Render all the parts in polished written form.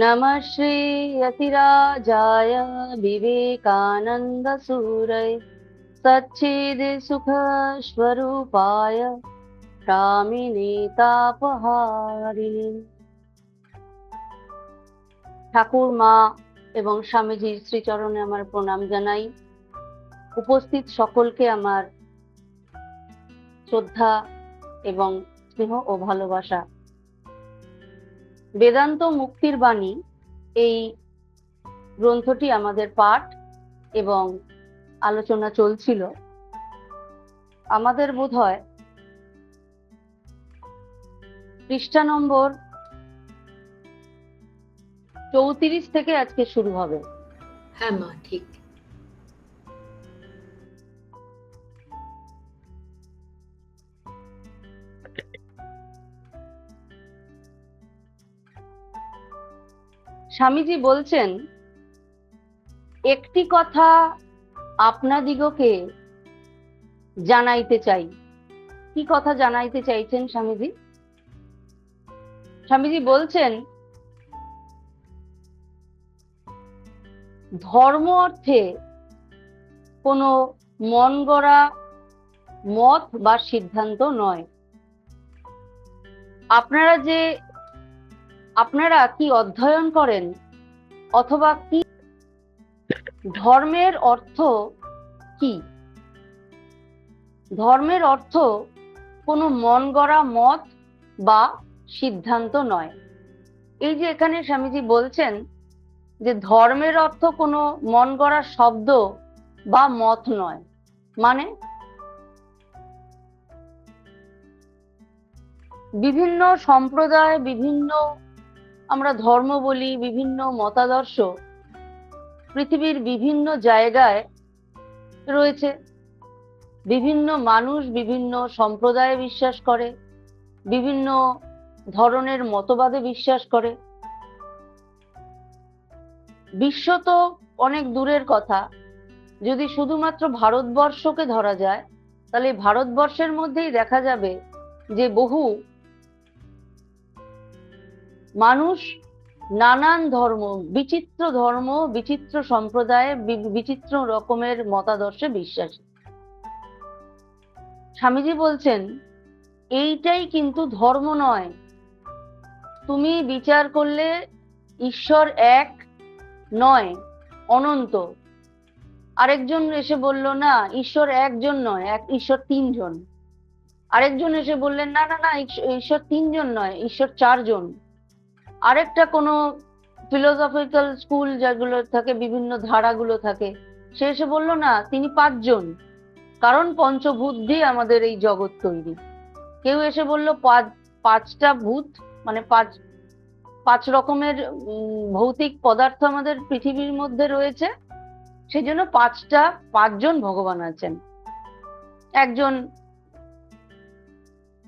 नमः श्री यतिराजाय विवेकानन्दसूरय सच्चिद्सुखस्वरूपाय शामिनीतापहारिणे। ঠাকুর মা এবং স্বামীজির শ্রীচরণে আমার প্রণাম জানাই। উপস্থিত সকলকে আমার শ্রদ্ধা এবং স্নেহ ও ভালোবাসা। বেদান্ত মুক্তির বাণী এই গ্রন্থটি আমাদের পাঠ এবং আলোচনা চলছিল। আমাদের বোধহয় পৃষ্ঠা নম্বর 34 থেকে আজকে শুরু হবে। হ্যাঁ মা, ঠিক। স্বামীজি বলছেন, একটি কথা আপনাদিগকে জানাইতে চাই। কি কথা জানাইতে চাইছেন স্বামীজি? স্বামীজি বলছেন, ধর্ম অর্থে কোনো মন গড়া মত বা সিদ্ধান্ত নয়। আপনারা কি অধ্যয়ন করেন অথবা কি ধর্মের অর্থ কি? ধর্মের অর্থ কোনো মন গড়া মত বা সিদ্ধান্ত নয়। এই যে এখানে স্বামীজি বলছেন যে ধর্মের অর্থ কোনো মন গড়া শব্দ বা মত নয়, মানে বিভিন্ন সম্প্রদায়, বিভিন্ন আমরা ধর্ম বলি, বিভিন্ন মতাদর্শ পৃথিবীর বিভিন্ন জায়গায় রয়েছে। বিভিন্ন মানুষ বিভিন্ন সম্প্রদায়ে বিশ্বাস করে, বিভিন্ন ধরনের মতবাদে বিশ্বাস করে। বিশ্ব তো অনেক দূরের কথা। যদি শুধুমাত্র ভারতবর্ষকে ধরা যায়, তাহলে ভারতবর্ষের মধ্যেই দেখা যাবে যে বহু মানুষ নানান ধর্ম, বিচিত্র সম্প্রদায়ে, বিচিত্র রকমের মতাদর্শে বিশ্বাসী। স্বামীজি বলছেন, এইটাই কিন্তু ধর্ম নয়। তুমি বিচার করলে ঈশ্বর এক নয়, অনন্ত। আরেকজন এসে বলল, না ঈশ্বর একজন নয়, ঈশ্বর তিনজন। আরেকজন এসে বললেন, না না না, ঈশ্বর তিনজন নয়, ঈশ্বর চারজন। আরেকটা কোনো ফিলোসফিক্যাল স্কুল যেগুলো থাকে, বিভিন্ন ধারাগুলো থাকে, সে এসে বলল, না তিনি পাঁচজন, কারণ পঞ্চভূত দিয়ে আমাদের এই জগৎ তৈরি। কেউ এসে বলল পাঁচটা ভূত, মানে পাঁচ রকমের ভৌতিক পদার্থ আমাদের পৃথিবীর মধ্যে রয়েছে, সেই জন্য পাঁচজন ভগবান আছেন। একজন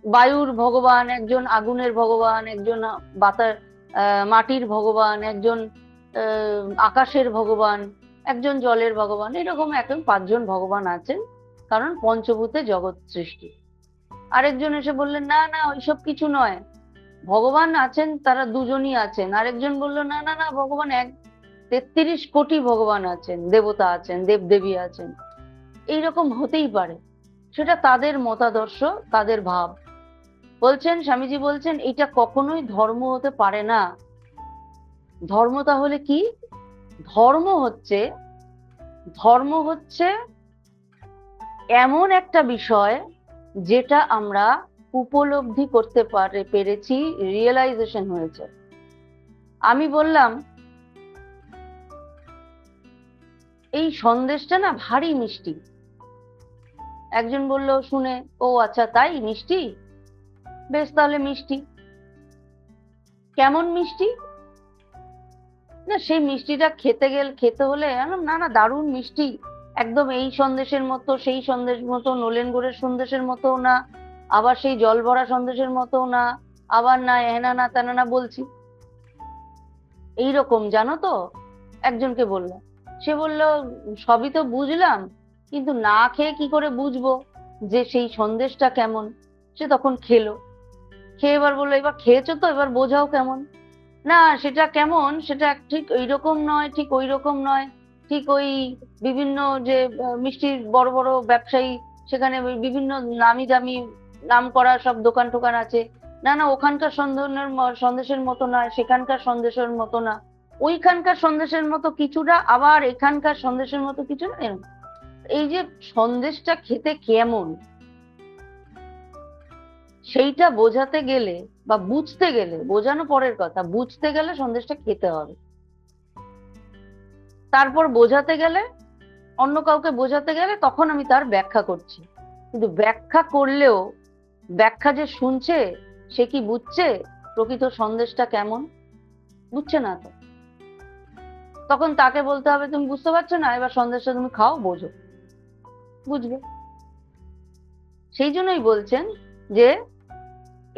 বায়ুর ভগবান, একজন আগুনের ভগবান, একজন মাটির ভগবান, একজন আকাশের ভগবান, একজন জলের ভগবান। এরকম এখন পাঁচজন ভগবান আছেন, কারণ পঞ্চভূতে জগৎ সৃষ্টি। আরেকজন এসে বললেন, না না ওইসব কিছু নয়, ভগবান আছেন, তারা দুজনই আছেন। আরেকজন বলল, না না না, ভগবান 33 কোটি ভগবান আছেন, দেবতা আছেন, দেবদেবী আছেন। এইরকম হতেই পারে, সেটা তাদের মতাদর্শ, তাদের ভাব। বলছেন, স্বামীজি বলছেন, এটা কখনোই ধর্ম হতে পারে না। ধর্ম তাহলে কি? ধর্ম হচ্ছে এমন একটা বিষয় যেটা আমরা উপলব্ধি করতে পেরেছি, রিয়েলাইজেশন হয়েছে। আমি বললাম, এই সন্দেশটা না ভারী মিষ্টি। একজন বলল শুনে, ও আচ্ছা তাই, মিষ্টি, বেশ তাহলে মিষ্টি। কেমন মিষ্টি? না সেই মিষ্টিটা খেতে হলে, না না দারুণ মিষ্টি, একদম এই সন্দেশের মতো, সেই সন্দেশ মতো, নলেন গুড়ের সন্দেশের মতো না, আবার সেই জল ভরা সন্দেশের মতো না, আবার না এনা না তেনা না, বলছি এইরকম, জানো তো। একজনকে বললাম, সে বলল, সবই তো বুঝলাম, কিন্তু না খেয়ে কি করে বুঝবো যে সেই সন্দেশটা কেমন? সে তখন খেলো, খেয়ে এবার বললো, এবার খেয়েছো তো, এবার বোঝাও কেমন। না, সেটা কেমন, সেটা ঠিক এইরকম নয়, ঠিক ওই রকম নয়, ঠিক ওই বিভিন্ন যে মিষ্টির বড় বড় ব্যবসায়ী, সেখানে ওই বিভিন্ন নামি দামি নাম করা সব দোকান টোকান আছে, না না ওখানকার সন্দেশের মতো নয়, সেখানকার সন্দেশের মতো না, ওইখানকার সন্দেশের মতো কিছুটা, আবার এখানকার সন্দেশের মতো কিছু না, এরকম। এই যে সন্দেশটা খেতে কেমন, সেইটা বোঝাতে গেলে বা বুঝতে গেলে, বোঝানো পরের কথা, বুঝতে গেলে সন্দেশটা খেতে হবে, তারপর বোঝাতে গেলে, অন্য কাউকে বোঝাতে গেলে তখন আমি তার ব্যাখ্যা করছি। কিন্তু ব্যাখ্যা করলেও ব্যাখ্যা যে শুনছে সে কি বুঝছে প্রকৃত সন্দেশটা কেমন? বুঝছে না তো। তখন তাকে বলতে হবে তুমি বুঝতে পারছো না, এবার সন্দেশটা তুমি খাও, বোঝো, বুঝবে। সেই জন্যই বলছেন যে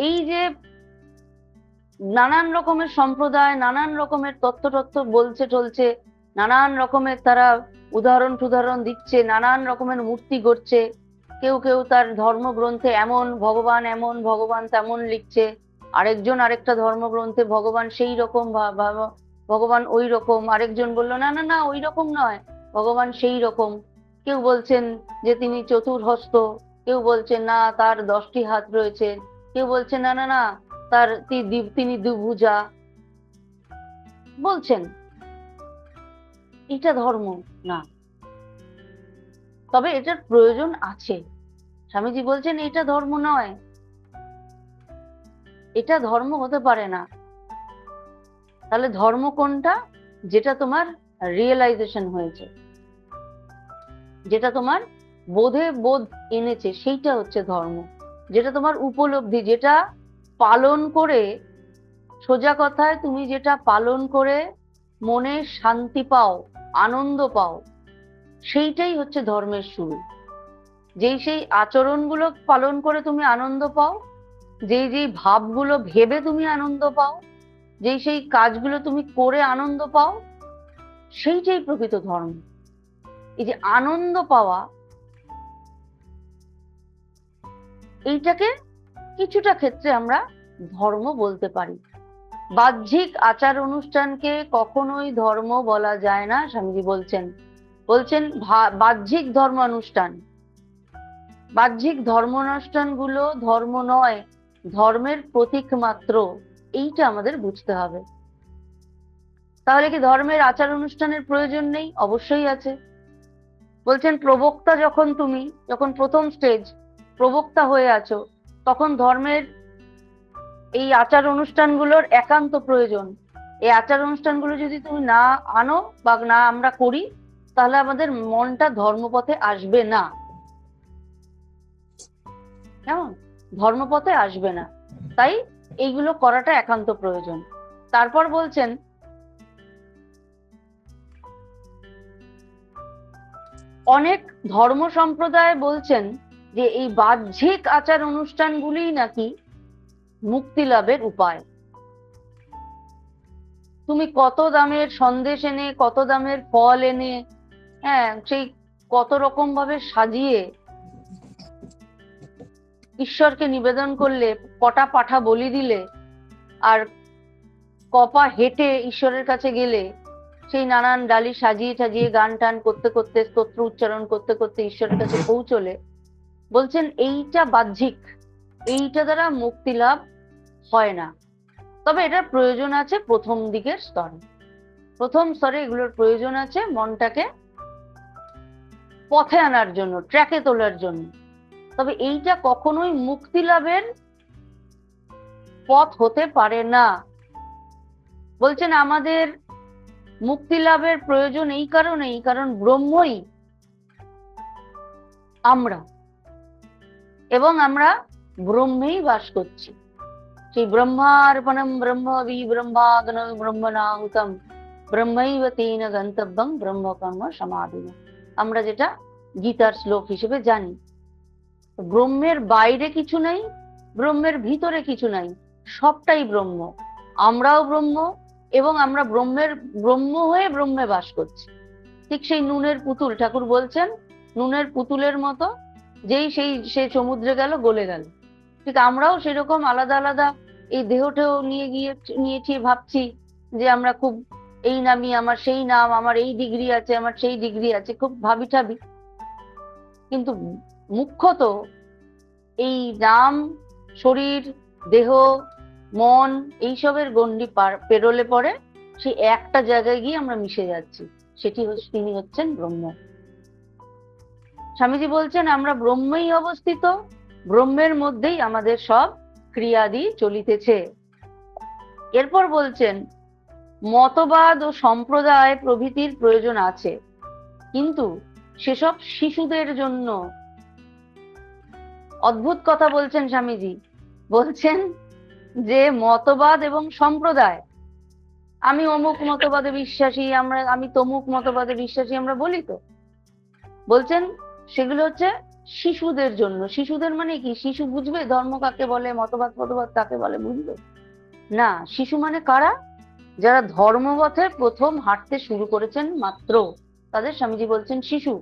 এই যে নানান রকমের সম্প্রদায় নানান রকমের তথ্য তথ্য বলছে চলছে, নানান রকমের তারা উদাহরণ টুদাহরণ দিচ্ছে, নানান রকমের মূর্তি গড়ছে, কেউ কেউ তার ধর্মগ্রন্থে এমন ভগবান তেমন লিখছে, আরেকজন আরেকটা ধর্মগ্রন্থে ভগবান সেই রকম ভগবান ওই রকম, আরেকজন বললো না না না ওই রকম নয়, ভগবান সেই রকম। কেউ বলছেন যে তিনি চতুর্হস্ত, কেউ বলছেন না তার 10টি হাত রয়েছে, কেউ বলছে না না না তার তিনি দুভুজা, বলছেন। এটা ধর্ম না, তবে এটার প্রয়োজন আছে। স্বামীজি বলছেন এটা ধর্ম নয়, এটা ধর্ম হতে পারে না। তাহলে ধর্ম কোনটা? যেটা তোমার রিয়েলাইজেশন হয়েছে, যেটা তোমার বোধে বোধ এনেছে, সেইটা হচ্ছে ধর্ম। যেটা তোমার উপলব্ধি, যেটা পালন করে, সোজা কথায় তুমি যেটা পালন করে মনে শান্তি পাও, আনন্দ পাও, সেইটাই হচ্ছে ধর্মের শুরু। যেই সেই আচরণগুলো পালন করে তুমি আনন্দ পাও, যেই যেই ভাবগুলো ভেবে তুমি আনন্দ পাও, যেই সেই কাজগুলো তুমি করে আনন্দ পাও, সেইটাই প্রকৃত ধর্ম। এই যে আনন্দ পাওয়া, এইটাকে কিছুটা ক্ষেত্রে আমরা ধর্ম বলতে পারি। বাহ্যিক আচার অনুষ্ঠানকে কখনোই ধর্ম বলা যায় না, স্বামীজি বলছেন। বলছেন বাহ্যিক ধর্মানুষ্ঠান, বাহ্যিক ধর্মানুষ্ঠানগুলো ধর্ম নয়, ধর্মের প্রতীক মাত্র। এইটা আমাদের বুঝতে হবে। তাহলে কি ধর্মের আচার অনুষ্ঠানের প্রয়োজন নেই? অবশ্যই আছে। বলছেন প্রবক্তা যখন তুমি, যখন প্রথম স্টেজ প্রবক্তা হয়ে আছো, তখন ধর্মের এই আচার অনুষ্ঠানগুলোর একান্ত প্রয়োজন। এই আচার অনুষ্ঠানগুলো যদি তুমি না আনো বা না আমরা করি, তাহলে আমাদের মনটা ধর্মপথে আসবে না। কেমন? ধর্মপথে আসবে না। তাই এইগুলো করাটা একান্ত প্রয়োজন। তারপর বলছেন অনেক ধর্ম সম্প্রদায় বলছেন যে এই বাহ্যিক আচার অনুষ্ঠানগুলি নাকি মুক্তি লাভের উপায়। তুমি কত দামের সন্দেশ এনে, কত দামের ফল এনে, হ্যাঁ সেই কত রকম ভাবে সাজিয়ে ঈশ্বরকে নিবেদন করলে, কটা পাঠা বলি দিলে, আর কপা হেঁটে ঈশ্বরের কাছে গেলে, সেই নানান ডালি সাজিয়ে সাজিয়ে গান টান করতে করতে, স্তোত্র উচ্চারণ করতে করতে ঈশ্বরের কাছে পৌঁছলে, বলছেন এইটা বাহ্যিক, এইটা দ্বারা মুক্তি লাভ হয় না। তবে এটার প্রয়োজন আছে প্রথম দিকের স্তরে, প্রথম স্তরে এগুলোর প্রয়োজন আছে মনটাকে পথে আনার জন্য, ট্র্যাকে তোলার জন্য। তবে এইটা কখনোই মুক্তি লাভের পথ হতে পারে না। বলছেন আমাদের মুক্তি লাভের প্রয়োজন এই কারণেই, কারণ ব্রহ্মই আমরা, এবং আমরা ব্রহ্মেই বাস করছি। সেই ব্রহ্মার্পণম ব্রহ্ম ব্রহ্মাগ্ন ব্রহ্মণাহুতম ব্রহ্মৈব তেন গন্তব্যং ব্রহ্মকর্ম সমাধিন, আমরা যেটা গীতার শ্লোক হিসেবে জানি। ব্রহ্মের বাইরে কিছু নেই, ব্রহ্মের ভিতরে কিছু নাই, সবটাই ব্রহ্ম। আমরাও ব্রহ্ম, এবং আমরা ব্রহ্ম হয়ে ব্রহ্মে বাস করছি। ঠিক সেই নুনের পুতুল, ঠাকুর বলছেন নুনের পুতুলের মতো, যেই সে সমুদ্রে গেল গলে গেল। ঠিক আমরাও সেরকম আলাদা আলাদা এই দেহটাও নিয়েছি, ভাবছি যে আমরা খুব এই নামই, আমার সেই নাম, আমার এই ডিগ্রি আছে, আমার সেই ডিগ্রি আছে, খুব ভাবি ঠাবি। কিন্তু মুখ্যত এই নাম, শরীর, দেহ, মন, এইসবের গণ্ডি পেরোলে পরে সেই একটা জায়গায় গিয়ে আমরা মিশে যাচ্ছি। তিনি হচ্ছেন ব্রহ্ম। স্বামীজি বলছেন আমরা ব্রহ্মেই অবস্থিত, ব্রহ্মের মধ্যেই আমাদের সব ক্রিয়াদি চলিতেছে। এরপর বলছেন মতবাদ ও সম্প্রদায় প্রভৃতির প্রয়োজন আছে, কিন্তু সেসব শিশুদের জন্য। অদ্ভুত কথা বলছেন স্বামীজি। বলছেন যে মতবাদ এবং সম্প্রদায়, আমি অমুক মতবাদে বিশ্বাসী, আমি তমুক মতবাদে বিশ্বাসী, আমরা বলি তো। বলছেন সেগুলো হচ্ছে শিশুদের জন্য। শিশুদের মানে কি? শিশু বুঝবে ধর্ম কাকে বলে, মতবাদ কাকে বলে, বুঝবে না। শিশু মানে কারা? যারা ধর্মপথে প্রথম হাঁটতে শুরু করেছেন মাত্র, তাদের স্বামীজি বলছেন শিশু।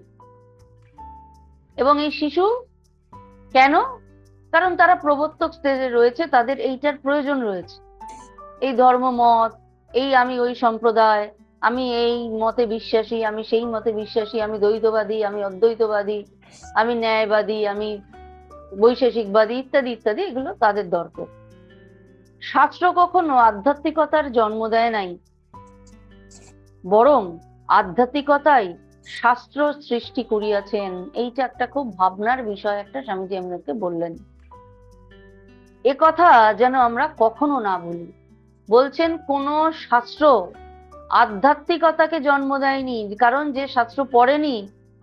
এবং এই শিশু কেন? কারণ তারা প্রবর্তক স্টেজে রয়েছে, তাদের এইটার প্রয়োজন রয়েছে। এই ধর্মমত, আমি ওই সম্প্রদায়, আমি এই মতে বিশ্বাসী, আমি সেই মতে বিশ্বাসী, আমি দ্বৈতবাদী, আমি অদ্বৈতবাদী, আমি ন্যায়বাদী, আমি বৈশেষিকবাদী, ইত্যাদি ইত্যাদি, এগুলো তাদের দরকার। শাস্ত্র কখনো আধ্যাত্মিকতার জন্ম দেয় নাই, বরং আধ্যাত্মিকতাই শাস্ত্র সৃষ্টি করিয়াছেন। এইটা একটা খুব ভাবনার বিষয়, একটা স্বামীজি আমাদেরকে বললেন। এ কথা যেন আমরা কখনো না বলি। বলছেন কোন শাস্ত্র আধ্যাত্মিকতাকে জন্ম দেয়নি, কারণ যে শাস্ত্র পড়েনি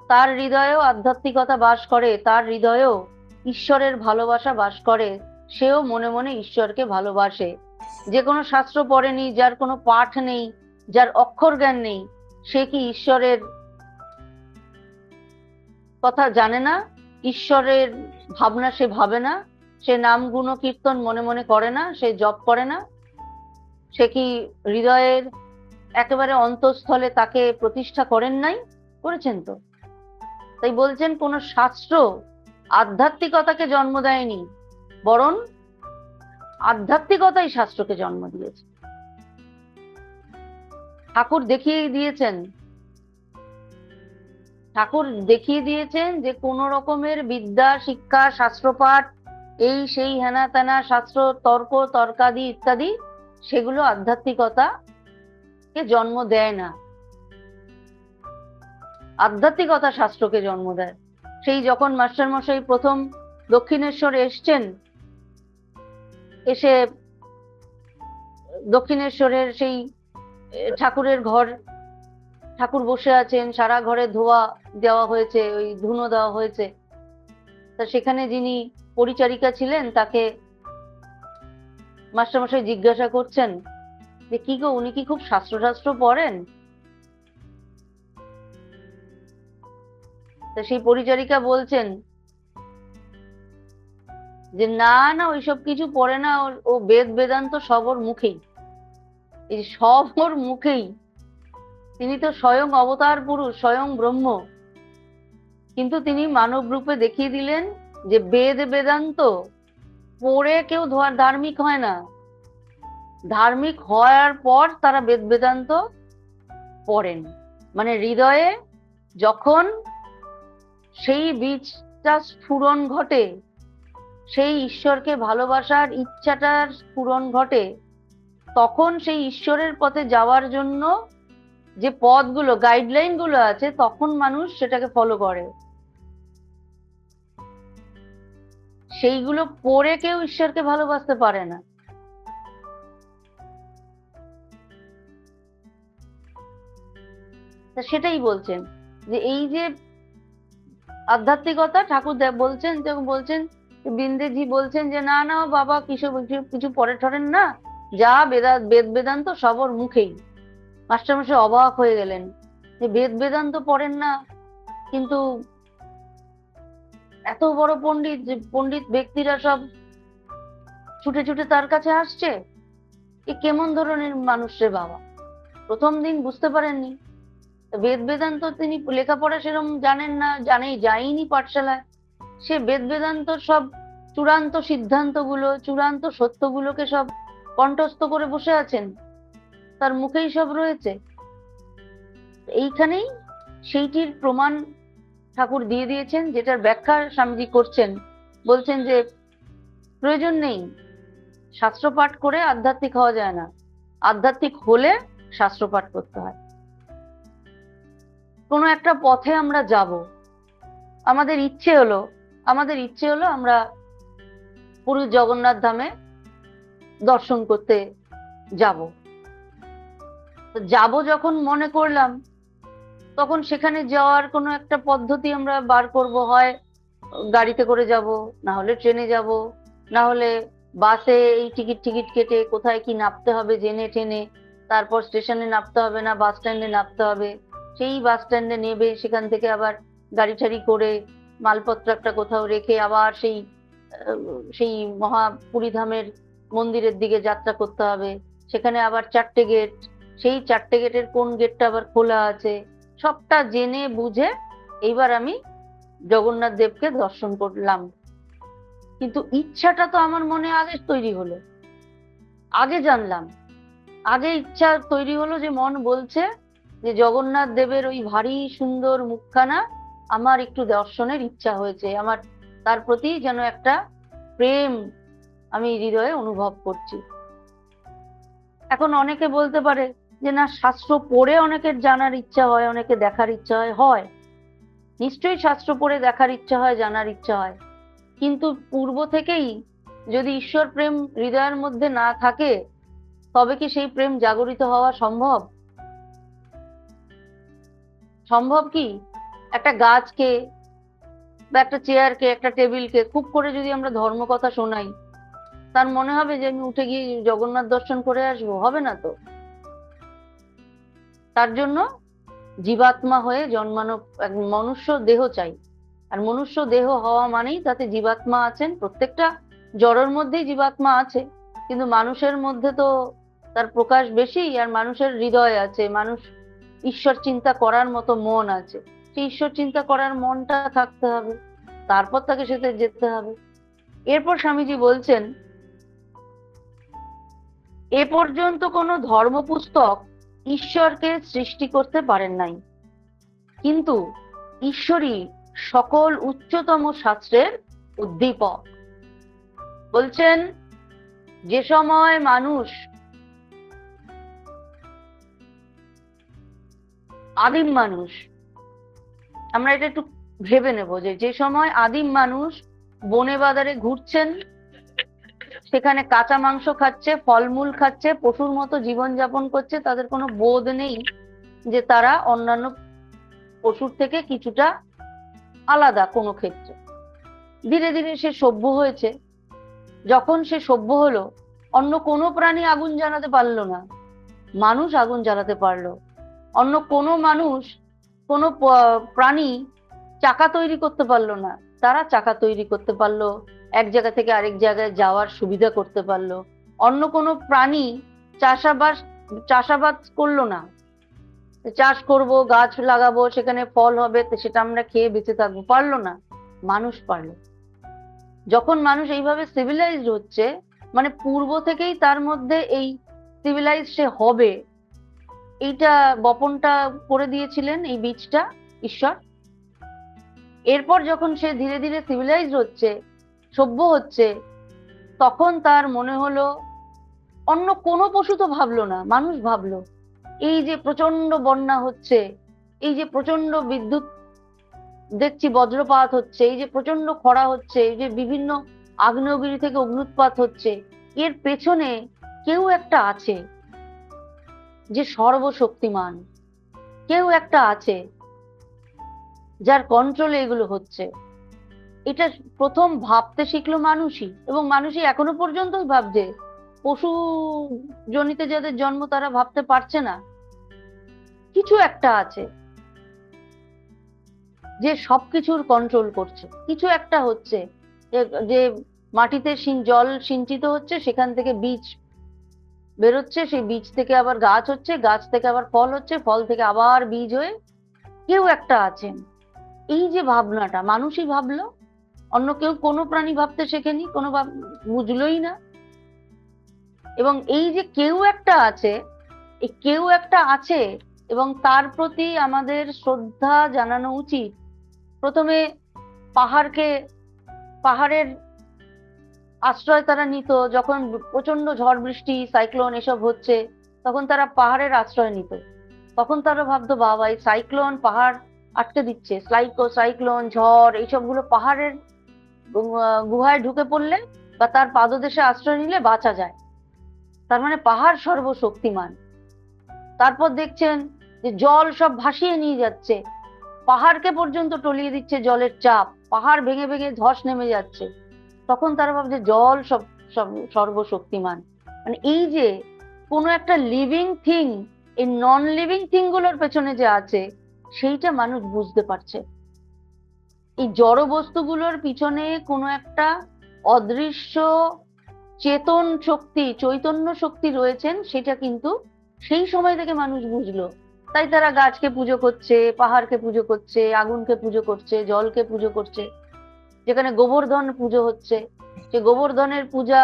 তার হৃদয়েও আধ্যাত্মিকতা বাস করে, তার হৃদয়েও ঈশ্বরের ভালোবাসা বাস করে, সেও মনে মনে ঈশ্বরকে ভালোবাসে। যে কোনো শাস্ত্র পড়েনি, যার কোনো পাঠ নেই, যার অক্ষর জ্ঞান নেই, সে কি ঈশ্বরের কথা জানে না? ঈশ্বরের ভাবনা সে ভাবে না? সে নাম গুণ কীর্তন মনে মনে করে না? সে জপ করে না? সে কি হৃদয়ের একেবারে অন্তঃস্থলে তাকে প্রতিষ্ঠা করেন নাই? করেছেন তো। তাই বলছেন কোন শাস্ত্র আধ্যাত্মিকতাকে জন্ম দেয়নি, বরং আধ্যাত্মিকতাই শাস্ত্রকে জন্ম দিয়েছে। ঠাকুর দেখিয়ে দিয়েছেন যে কোন রকমের বিদ্যা, শিক্ষা, শাস্ত্রপাঠ, এই সেই হেনা তেনা শাস্ত্র, তর্ক তর্কাদি ইত্যাদি, সেগুলো আধ্যাত্মিকতাকে জন্ম দেয় না। আধ্যাত্মিকতা শাস্ত্রকে জন্ম দেয়। সেই যখন মাস্টার মশাই প্রথম দক্ষিণেশ্বরে এসছেন, এসে দক্ষিণেশ্বরের সেই ঠাকুরের ঘর, ঠাকুর বসে আছেন, সারা ঘরে ধোয়া দেওয়া হয়েছে, ওই ধুনো দেওয়া হয়েছে। তা সেখানে যিনি পরিচারিকা ছিলেন, তাকে মাস্টারমশাই জিজ্ঞাসা করছেন যে কি গো, উনি কি খুব শাস্ত্র পড়েন? তা সেই পরিচারিকা বলছেন যে না না, ওইসব কিছু পড়ে না, ও বেদ বেদান্ত সব ওর মুখেই, এই সব ওর মুখেই। তিনি তো স্বয়ং অবতার পুরুষ, স্বয়ং ব্রহ্ম। কিন্তু তিনি মানব রূপে দেখিয়ে দিলেন যে বেদ বেদান্ত পড়ে কেউ ধার্মিক হয় না। ধার্মিক হওয়ার পর তারা বেদ বেদান্ত পড়েন। মানে হৃদয়ে যখন সেই বীজটা স্ফুরণ ঘটে, সেই ঈশ্বরকে ভালোবাসার ইচ্ছাটার স্ফুরণ ঘটে, তখন সেই ঈশ্বরের পথে যাওয়ার জন্য যে পথগুলো, গাইডলাইন গুলো আছে, তখন মানুষ সেটাকে ফলো করে। সেইগুলো পড়ে কেউ ঈশ্বরকে ভালোবাসতে পারে না। সেটাই বলছেন যে এই যে আধ্যাত্মিকতা, ঠাকুর বলছেন, যখন বলছেন বিন্দেজি বলছেন যে না না বাবা, কিছু পড়ে ঠরেন না, যা বেদ বেদান্ত সব ওর মুখেই। মাস্টারমশাই অবাক হয়ে গেলেন যে বেদ বেদান্ত পড়েন না, কিন্তু এত বড় পণ্ডিত ব্যক্তিরা সব ছুটে ছুটে তার কাছে আসছে, এ কেমন ধরনের মানুষ রে বাবা। প্রথম দিন বুঝতে পারেননি। বেদ বেদান্ত তিনি লেখাপড়া সেরকম জানেন না, যায়নি পাঠশালায়। সে বেদ বেদান্ত সব চূড়ান্ত সিদ্ধান্তগুলো, চূড়ান্ত সত্যগুলোকে সব কণ্ঠস্থ করে বসে আছেন, তার মুখেই সব রয়েছে। এইখানেই সেইটির প্রমাণ ঠাকুর দিয়ে দিয়েছেন, যেটার ব্যাখ্যা স্বামীজি করছেন। বলছেন যে প্রয়োজন নেই, শাস্ত্র পাঠ করে আধ্যাত্মিক হওয়া যায় না, আধ্যাত্মিক হলে শাস্ত্র পাঠ করতে হয়। কোনো একটা পথে আমরা যাব, আমাদের ইচ্ছে হলো আমরা পুরী জগন্নাথ ধামে দর্শন করতে যাব। যাব যখন মনে করলাম, তখন সেখানে যাওয়ার কোনো একটা পদ্ধতি আমরা বার করব। হয় গাড়িতে করে যাব, না হলে ট্রেনে যাব, না হলে বাসে এই টিকিট টিকিট কেটে কোথায় কি নামতে হবে জেনে টেনে, তারপর স্টেশনে নামতে হবে না বাস স্ট্যান্ডে নামতে হবে, সেই বাস স্ট্যান্ডে নেবে, সেখান থেকে আবার গাড়ি টাড়ি করে মালপত্র একটা কোথাও রেখে আবার সেই মহাপুরী ধামের মন্দিরের দিকে যাত্রা করতে হবে। সেখানে আবার 4টে গেট, সেই 4টে গেটের কোন গেটটা আবার খোলা আছে, সবটা জেনে বুঝে এইবার আমি জগন্নাথ দেবকে দর্শন করলাম। কিন্তু ইচ্ছাটা তো আমার মনে আগে তৈরি হলো, আগে জানলাম, আগে ইচ্ছা তৈরি হলো, যে মন বলছে যে জগন্নাথ দেবের ওই ভারী সুন্দর মুখখানা আমার একটু দর্শনের ইচ্ছা হয়েছে, আমার তার প্রতি যেন একটা প্রেম আমি হৃদয়ে অনুভব করছি। এখন অনেকে বলতে পারে যে না, শাস্ত্র পড়ে অনেকের জানার ইচ্ছা হয়, অনেকে দেখার ইচ্ছা হয়। নিশ্চয়ই শাস্ত্র পড়ে দেখার ইচ্ছা হয়, জানার ইচ্ছা হয়, কিন্তু পূর্ব থেকেই যদি ঈশ্বর প্রেম হৃদয়ের মধ্যে না থাকে, তবে কি সেই প্রেম জাগরিত হওয়া সম্ভব? সম্ভব কি? একটা গাছকে বা একটা চেয়ারকে, একটা টেবিলকে খুব করে যদি আমরা ধর্ম কথা শোনাই, তার মনে হবে যে আমি উঠে গিয়ে জগন্নাথ দর্শন করে আসবো? হবে না তো। তার জন্য জীবাত্মা হয়ে জন্মানো, মনুষ্য দেহ চাই। আর মনুষ্য দেহ হওয়া মানেই তাতে জীবাত্মা আছেন, প্রত্যেকটা জড়ের মধ্যেই জীবাত্মা আছে, কিন্তু মানুষের মধ্যে তো তার প্রকাশ বেশি, আর মানুষের হৃদয় আছে, মানুষ ঈশ্বর চিন্তা করার মতো মন আছে। সেই ঈশ্বর চিন্তা করার মনটা থাকতে হবে, তারপর তাকে সেতে যেতে হবে। এরপর স্বামীজি বলছেন, এ পর্যন্ত কোনো ধর্মপুস্তক ঈশ্বরকে সৃষ্টি করতে পারেন নাই, কিন্তু ঈশ্বরই সকল উচ্চতম শাস্ত্রের উদ্দীপক। বলছেন যে সময় মানুষ, আদিম মানুষ, আমরা এটা একটু ভেবে নেব, যে সময় আদিম মানুষ বনে বাজারে ঘুরছেন, সেখানে কাঁচা মাংস খাচ্ছে, ফলমূল খাচ্ছে, পশুর মতো জীবন যাপন করছে, তাদের কোনো বোধ নেই যে তারা অন্যান্য পশুর থেকে কিছুটা আলাদা কোনো ক্ষেত্রে। ধীরে ধীরে সে সভ্য হয়েছে। যখন সে সভ্য হলো, অন্য কোনো প্রাণী আগুন জ্বালাতে পারলো না, মানুষ আগুন জ্বালাতে পারলো। অন্য কোনো মানুষ, কোনো প্রাণী চাকা তৈরি করতে পারলো না, তারা চাকা তৈরি করতে পারলো, এক জায়গা থেকে আরেক জায়গায় যাওয়ার সুবিধা করতে পারলো। অন্য কোনো প্রাণী চাষাবাদ করলো না, চাষ করব, গাছ লাগাবো, সেখানে ফল হবে, সেটা আমরা খেয়ে বেঁচে থাকবো, পারলো না, মানুষ পারলো। যখন মানুষ এইভাবে সিভিলাইজড হচ্ছে, মানে পূর্ব থেকেই তার মধ্যে এই সিভিলাইজ সে হবে, এইটা বপনটা করে দিয়েছিলেন, এই বীজটা ঈশ্বর। এরপর যখন সে ধীরে ধীরে সিভিলাইজড হচ্ছে, সভ্য হচ্ছে, তখন তার মনে হলো, অন্য কোনো পশু তো ভাবলো না, মানুষ ভাবলো, এই যে প্রচন্ড বন্যা হচ্ছে, এই যে প্রচন্ড বিদ্যুৎ দেখছি বজ্রপাত হচ্ছে, এই যে প্রচন্ড খরা হচ্ছে, এই যে বিভিন্ন আগ্নেয়গিরি থেকে অগ্নুৎপাত হচ্ছে, এর পেছনে কেউ একটা আছে যে সর্বশক্তিমান, কেউ একটা আছে যার কন্ট্রোলে এগুলো হচ্ছে। এটা প্রথম ভাবতে শিখলো মানুষই, এবং মানুষই এখনো পর্যন্ত ভাবছে। পশু জনিতে যাদের জন্ম তারা ভাবতে পারছে না, কিছু একটা আছে যে সবকিছুর কন্ট্রোল করছে, কিছু একটা হচ্ছে, যে মাটিতে জল সিঞ্চিত হচ্ছে, সেখান থেকে বীজ বেরোচ্ছে, সেই বীজ থেকে আবার গাছ হচ্ছে, গাছ থেকে আবার ফল হচ্ছে, ফল থেকে আবার বীজ হয়ে কেউ একটা আছেন। এই যে ভাবনাটা মানুষই ভাবলো, অন্য কেউ কোনো প্রাণী ভাবতে শেখেনি, কোনো বুঝলোই না। এবং এই যে কেউ একটা আছে, এই কেউ একটা আছে এবং তার প্রতি আমাদের শ্রদ্ধা জানানো উচিত। প্রথমে পাহাড়ের আশ্রয় তারা নিত, যখন প্রচন্ড ঝড় বৃষ্টি সাইক্লোন এসব হচ্ছে তখন তারা পাহাড়ের আশ্রয় নিত। তখন তারা ভাবতো বাবা এই সাইক্লোন পাহাড় আটকে দিচ্ছে, সাইক্লোন ঝড় এইসবগুলো পাহাড়ের গুহায় ঢুকে পড়লে বা তার পাদদেশে আশ্রয় নিলে বাঁচা যায়। তার মানে পাহাড় সর্বশক্তিমান। তারপর দেখছেন যে জল সব ভাসিয়ে নিয়ে যাচ্ছে, পাহাড়কে পর্যন্ত টলিয়ে দিচ্ছে জলের চাপ, পাহাড় ভেঙে ভেঙে ধস নেমে যাচ্ছে। তখন তারা ভাবছে জল সব সর্বশক্তিমান। মানে এই যে কোনো একটা লিভিং থিং এই নন লিভিং থিং গুলোর পেছনে যে আছে সেইটা মানুষ বুঝতে পারছে। এই জড় বস্তুগুলোর পিছনে কোনো একটা অদৃশ্য চেতন শক্তি, চৈতন্য শক্তি রয়েছেন, সেটা কিন্তু সেই সময় থেকে মানুষ বুঝলো। তাই তারা গাছকে পুজো করছে, পাহাড়কে পুজো করছে, আগুনকে পুজো করছে, জলকে পুজো করছে। যেখানে গোবর্ধন পুজো হচ্ছে, যে গোবর্ধনের পূজা,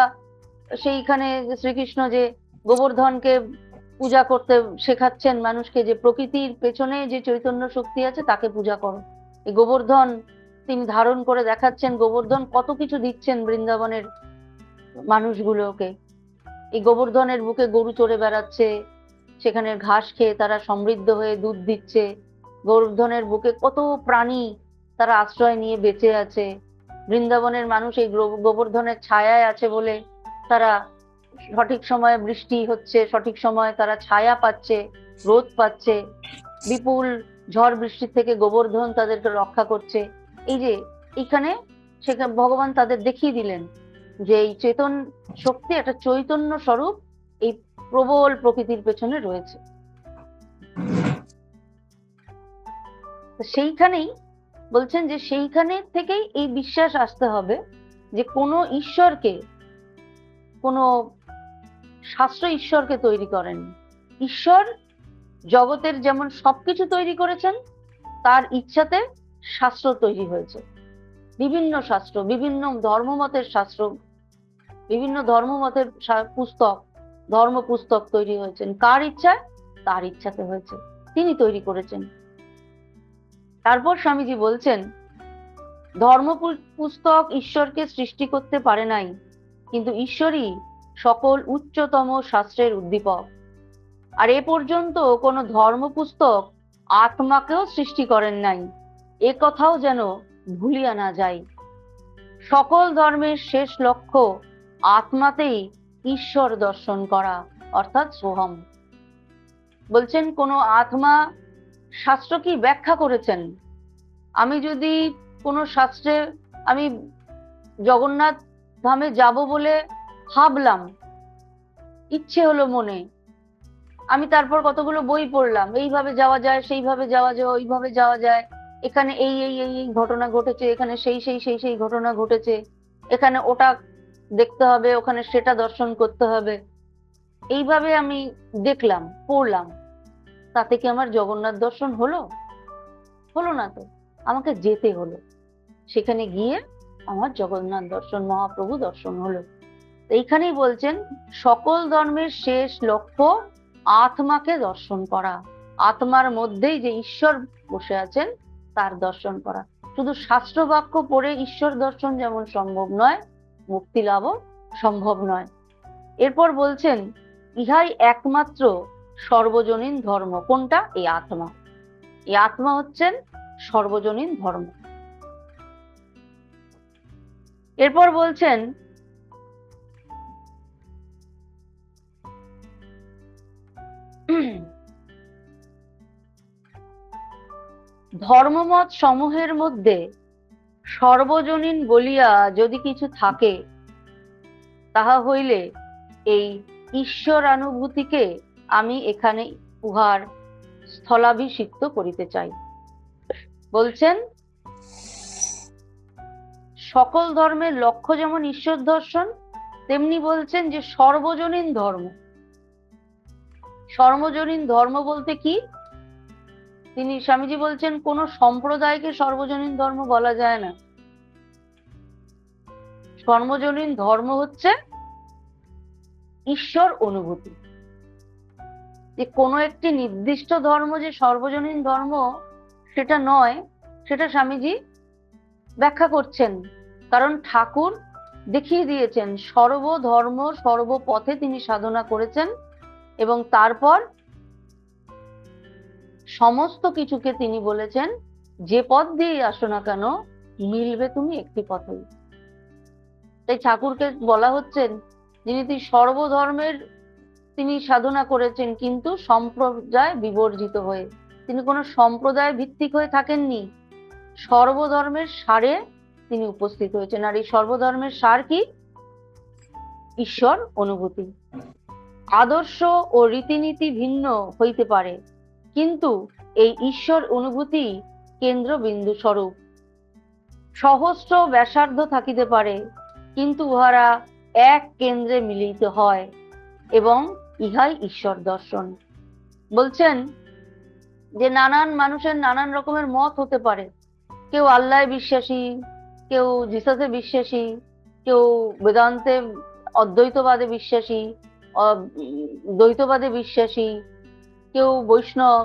সেইখানে শ্রীকৃষ্ণ যে গোবর্ধনকে পূজা করতে শেখাচ্ছেন মানুষকে, যে প্রকৃতির পেছনে যে চৈতন্য শক্তি আছে তাকে পূজা করো। এই গোবর্ধন তিনি ধারণ করে দেখাচ্ছেন, গোবর্ধন কত কিছু দিচ্ছেন বৃন্দাবনের মানুষগুলোকে। এই গোবর্ধনের বুকে গরু চড়ে বেড়াচ্ছে, সেখানে ঘাস খেয়ে তারা সমৃদ্ধ হয়ে দুধ দিচ্ছে। গোবর্ধনের বুকে কত প্রাণী তারা আশ্রয় নিয়ে বেঁচে আছে। বৃন্দাবনের মানুষ এই গোবর্ধনের ছায়ায় আছে বলে তারা সঠিক সময়ে বৃষ্টি হচ্ছে, সঠিক সময়ে তারা ছায়া পাচ্ছে, রোদ পাচ্ছে। বিপুল ঝড় বৃষ্টির থেকে গোবর্ধন তাদেরকে রক্ষা করছে। এই যে এখানে সেখানে ভগবান তাদের দেখিয়ে দিলেন যে এই চেতন শক্তি একটা চৈতন্য স্বরূপ এই প্রবল প্রকৃতির পেছনে রয়েছে। সেইখানেই বলছেন যে সেইখানে থেকেই এই বিশ্বাস আসতে হবে যে কোনো ঈশ্বরকে, কোনো শাস্ত্র ঈশ্বরকে তৈরি করেন। ঈশ্বর জগতের যেমন সবকিছু তৈরি করেছেন, তার ইচ্ছাতে শাস্ত্র তৈরি হয়েছে। বিভিন্ন শাস্ত্র, বিভিন্ন ধর্মমতের শাস্ত্র, বিভিন্ন ধর্মমতের পুস্তক, ধর্ম পুস্তক তৈরি হয়েছেন কার ইচ্ছায়? তার ইচ্ছাতে হয়েছে, তিনি তৈরি করেছেন। তারপর স্বামীজি বলছেন ধর্ম পুস্তক ঈশ্বরকে সৃষ্টি করতে পারে নাই, কিন্তু ঈশ্বরই সকল উচ্চতম শাস্ত্রের উদ্দীপক। আর এ পর্যন্ত কোনো ধর্ম পুস্তক আত্মাকেও সৃষ্টি করেন নাই, এ কথাও যেন ভুলিয়া না যায়। সকল ধর্মের শেষ লক্ষ্য আত্মাতেই ঈশ্বর দর্শন করা, অর্থাৎ সোহম। বলছেন কোনো আত্মা শাস্ত্র কি ব্যাখ্যা করেছেন? আমি যদি কোনো শাস্ত্রে আমি জগন্নাথ ধামে যাব বলে ভাবলাম, ইচ্ছে হলো মনে, আমি তারপর কতগুলো বই পড়লাম, এইভাবে যাওয়া যায়, সেইভাবে যাওয়া যায়, ওইভাবে যাওয়া যায়, এখানে এই এই এই এই ঘটনা ঘটেছে, এখানে সেই সেই সেই সেই ঘটনা ঘটেছে, এখানে ওটা দেখতে হবে, ওখানে সেটা দর্শন করতে হবে। এইভাবে আমি দেখলাম, পড়লাম, তাতে কি আমার জগন্নাথ দর্শন হলো? হলো না তো। আমাকে যেতে হলো, সেখানে গিয়ে আমার জগন্নাথ দর্শন, মহাপ্রভু দর্শন হলো। এইখানেই বলছেন সকল ধর্মের শেষ লক্ষ্য আত্মাকে দর্শন করা, আত্মার মধ্যেই যে ঈশ্বর বসে আছেন তার দর্শন করা। শুধু শাস্ত্র বাক্য পড়ে ঈশ্বর দর্শন যেমন সম্ভব নয়, মুক্তি লাভও সম্ভব নয়। এরপর বলছেন ইহাই একমাত্র সর্বজনীন ধর্ম। কোনটা? এই আত্মা। এই আত্মা হচ্ছেন সর্বজনীন ধর্ম। এরপর বলছেন ধর্মমত সমূহের মধ্যে সর্বজনীন বলিয়া যদি কিছু থাকে, তাহা হইলে এই ঈশ্বরানুভূতিকে আমি এখানে উহার স্থলাভিষিক্ত করিতে চাই। বলছেন সকল ধর্মের লক্ষ্য যেমন ঈশ্বর দর্শন, তেমনি বলছেন যে সর্বজনীন ধর্ম। সর্বজনীন ধর্ম বলতে কি? তিনি স্বামীজি বলছেন কোন সম্প্রদায়কে সর্বজনীন ধর্ম বলা যায় না। সর্বজনীন ধর্ম হচ্ছে ঈশ্বর অনুভূতি। যে কোনো একটি নির্দিষ্ট ধর্ম যে সর্বজনীন ধর্ম সেটা নয়, সেটা স্বামীজি ব্যাখ্যা করছেন। কারণ ঠাকুর দেখিয়ে দিয়েছেন সর্বধর্ম সর্বপথে তিনি সাধনা করেছেন, এবং তারপর সমস্ত কিছুকে তিনি বলেছেন যে পথ দিয়ে আসো না কেন মিলবে তুমি একটি পথেই। তাই ঠাকুরকে বলা হচ্ছেন যিনি সর্বধর্মের তিনি সাধনা করেছেন, কিন্তু সম্প্রদায় বিবর্জিত হয়ে। তিনি কোনো সম্প্রদায় ভিত্তিক হয়ে থাকেননি, সর্বধর্মের সারে তিনি উপস্থিত হয়েছেন। আর এই সর্বধর্মের সার কি? ঈশ্বর অনুভূতি। আদর্শ ও রীতিনীতি ভিন্ন হইতে পারে, কিন্তু এই ঈশ্বর অনুভূতি কেন্দ্রবিন্দু স্বরূপ। সহস্র ব্যাসার্ধ থাকিতে পারে, কিন্তু উহারা এক কেন্দ্রে মিলিত হয়, এবং ইহাই ঈশ্বর দর্শন। বলছেন যে নানান মানুষের নানান রকমের মত হতে পারে। কেউ আল্লাহে বিশ্বাসী, কেউ জিসাসে বিশ্বাসী, কেউ বেদান্তে অদ্বৈতবাদে বিশ্বাসী, দ্বৈতবাদে বিশ্বাসী, কেউ বৈষ্ণব,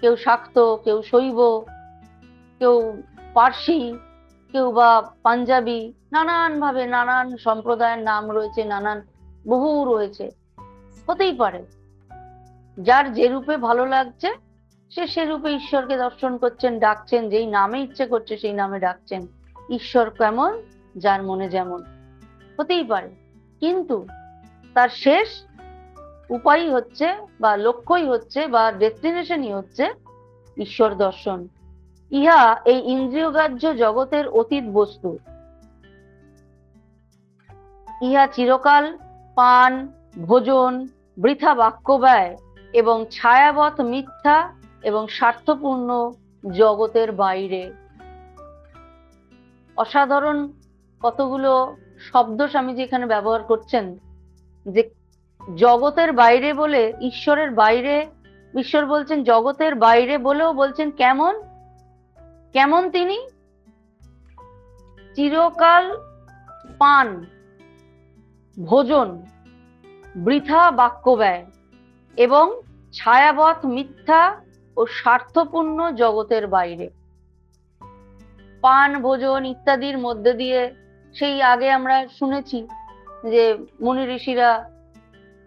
কেউ শাক্ত, কেউ শৈব, কেউ পার্সি, কেউ বা পাঞ্জাবি। নানান ভাবে নানান সম্প্রদায়ের নাম রয়েছে, নানান বহু রয়েছে, হতেই পারে। যার যে রূপে ভালো লাগছে সে সে রূপে ঈশ্বরকে দর্শন করছেন, ডাকছেন, যেই নামে ইচ্ছে করছে সেই নামে ডাকছেন। ঈশ্বর কেমন যার মনে যেমন, হতেই পারে। কিন্তু তার শেষ উপায়ই হচ্ছে বা লক্ষ্যই হচ্ছে বা ডেস্টিনেশনই হচ্ছে ঈশ্বর দর্শন। ইহা এই ইন্দ্রিয়গ্রাহ্য জগতের অতীত বস্তু। ইহা চিরকাল পান, ভোজন, বৃথা বাক্য ব্যয় এবং ছায়াবৎ মিথ্যা এবং স্বার্থপূর্ণ জগতের বাইরে। অসাধারণ কতগুলো শব্দ স্বামীজি এখানে ব্যবহার করছেন। যে জগতের বাইরে বলে ঈশ্বরের বাইরে, ঈশ্বর বলছেন জগতের বাইরে বলেও বলছেন কেমন কেমন তিনি চিরকাল পান, ভোজন, বৃথা বাক্য ব্যয় এবং ছায়াবৎ মিথ্যা ও স্বার্থপূর্ণ জগতের বাইরে। পান, ভোজন ইত্যাদির মধ্যে দিয়ে সেই আগে আমরা শুনেছি যে মুনি ঋষিরা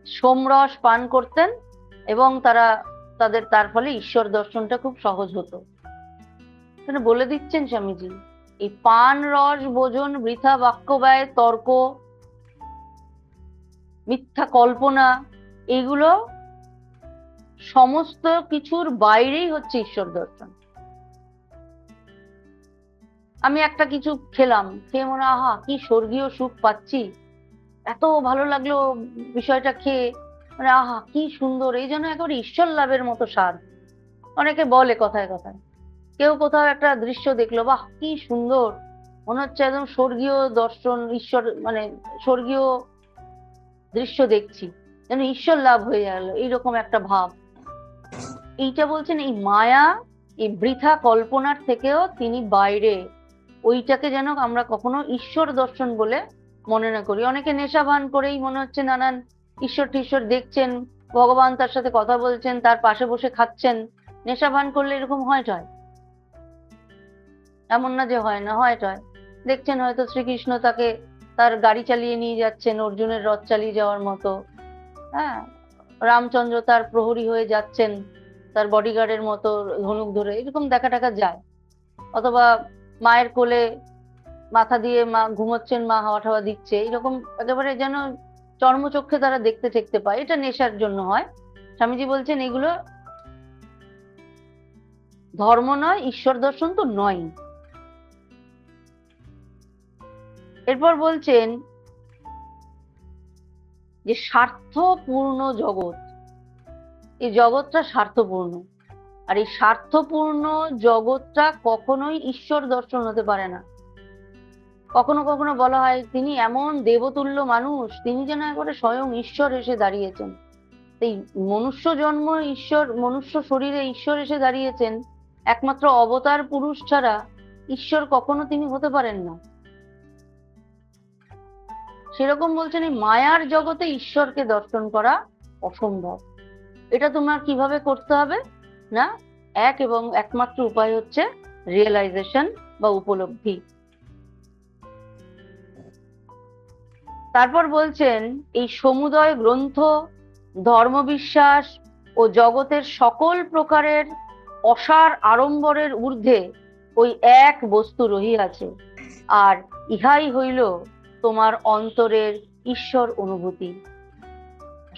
সোমরস পান করতেন এবং তার ফলে ঈশ্বর দর্শনটা খুব সহজ হতো। এখানে বলে দিচ্ছেন স্বামীজি এই পান, রস, ভোজন, বৃথা বাক্য ব্যয়, তর্ক, মিথ্যা কল্পনা, এইগুলো সমস্ত কিছুর বাইরেই হচ্ছে ঈশ্বর দর্শন। আমি একটা কিছু খেলাম, খেয়ে মনে আহা কি স্বর্গীয় সুখ পাচ্ছি, এত ভালো লাগলো বিষয়টা খেয়ে, মানে আহা কি সুন্দর, এই জন্য একেবারে ঈশ্বর লাভের মতো স্বাদ। অনেকে বলে কথায় কথায়। কেউ কোথাও একটা দৃশ্য দেখলো, বাহ কি সুন্দর, মনে হচ্ছে একদম স্বর্গীয় দর্শন, ঈশ্বর মানে স্বর্গীয় দৃশ্য দেখছি, যেন ঈশ্বর লাভ হয়ে গেল, এইরকম একটা ভাব। এইটা বলছেন এই মায়া, এই বৃথা কল্পনার থেকেও তিনি বাইরে। ওইটাকে যেন আমরা কখনো ঈশ্বর দর্শন বলে মনে না করি। অনেকে নেশা ভান করেই মনে হচ্ছে নানান ঈশ্বর টিশ্বর দেখছেন, ভগবান তার সাথে কথা বলছেন, তার পাশে বসে খাচ্ছেন। নেশা ভান করলে এরকম হয় টয়? এমন না যে হয় না, হয় টয়। দেখছেন হয়তো শ্রীকৃষ্ণ তাকে তার গাড়ি চালিয়ে নিয়ে যাচ্ছেন অর্জুনের রথ চালিয়ে যাওয়ার মতো, হ্যাঁ, রামচন্দ্র তার প্রহরী হয়ে যাচ্ছেন তার বডিগার্ডের মতো ধনুক ধরে, এরকম দেখা টাকা যায়। অথবা মায়ের কোলে মাথা দিয়ে মা ঘুমোচ্ছেন, মা হাওয়া টাওয়া দিচ্ছে, এরকম একেবারে যেন চর্মচক্ষে তারা দেখতে পায়। এটা নেশার জন্য হয়। স্বামীজি বলছেন এগুলো ধর্ম নয়, ঈশ্বর দর্শন তো নয়। এরপর বলছেন যে স্বার্থপূর্ণ জগৎ, এই জগৎটা স্বার্থপূর্ণ, আর এই স্বার্থপূর্ণ জগৎটা কখনোই ঈশ্বর দর্শন হতে পারে না। কখনো কখনো বলা হয় তিনি এমন দেবতুল্য মানুষ, তিনি যেন একবারে স্বয়ং ঈশ্বর এসে দাঁড়িয়েছেন। এই মনুষ্য জন্ম ঈশ্বর, মনুষ্য শরীরে ঈশ্বর এসে দাঁড়িয়েছেন, একমাত্র অবতার পুরুষ ছাড়া ঈশ্বর কখনো তিনি হতে পারেন না। সেরকম বলছেন এই মায়ার জগতে ঈশ্বরকে দর্শন করা অসম্ভব। এটা তোমার কিভাবে করতে হবে না, এক এবং একমাত্র উপায় হচ্ছে রিয়েলাইজেশন বা উপলব্ধি। তারপর বলছেন এই সমুদয় গ্রন্থ, ধর্মবিশ্বাস ও জগতের সকল প্রকারের অসার আড়ম্বরের ঊর্ধ্বে ওই এক বস্তু রহিয়াছে, আর ইহাই হইল তোমার অন্তরের ঈশ্বর অনুভূতি।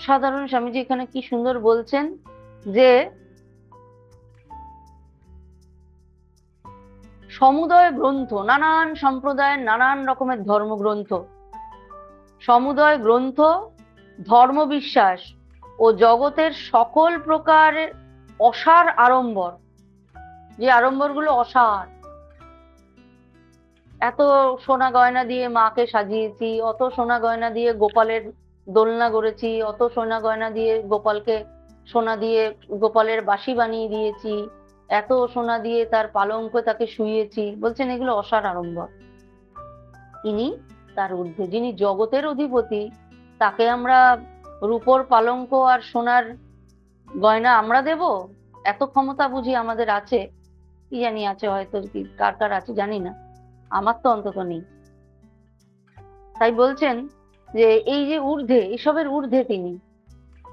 সাধারণ স্বামীজি এখানে কি সুন্দর বলছেন যে সমুদয় গ্রন্থ, নানান সম্প্রদায়ের নানান রকমের ধর্মগ্রন্থ, সমুদয় গ্রন্থ, ধর্মবিশ্বাস ও জগতের সকল প্রকার অসার আড়ম্বর, যে আড়ম্বরগুলো অসার, এত সোনা গয়না দিয়ে মাকে সাজিয়েছি, অত সোনা গয়না দিয়ে গোপালের দোলনা গড়েছি, অত সোনা গয়না দিয়ে গোপালকে সোনা দিয়ে গোপালের বাঁশি বানিয়ে দিয়েছি, এত সোনা দিয়ে তার পালঙ্কে তাকে শুইয়েছি, বলছেন এগুলো অসার আড়ম্বর। ইনি তার ঊর্ধ্বে, যিনি জগতের অধিপতি, তাকে আমরা রূপোর পালঙ্ক আর সোনার গয়না আমরা দেব? এত ক্ষমতা বুঝি আমাদের আছে? কি জানি আছে, হয়তো কি কার কার আছে জানি না, আমার তো অন্তত নেই। তাই বলছেন যে এই যে ঊর্ধ্বে, এসবের ঊর্ধ্বে তিনি,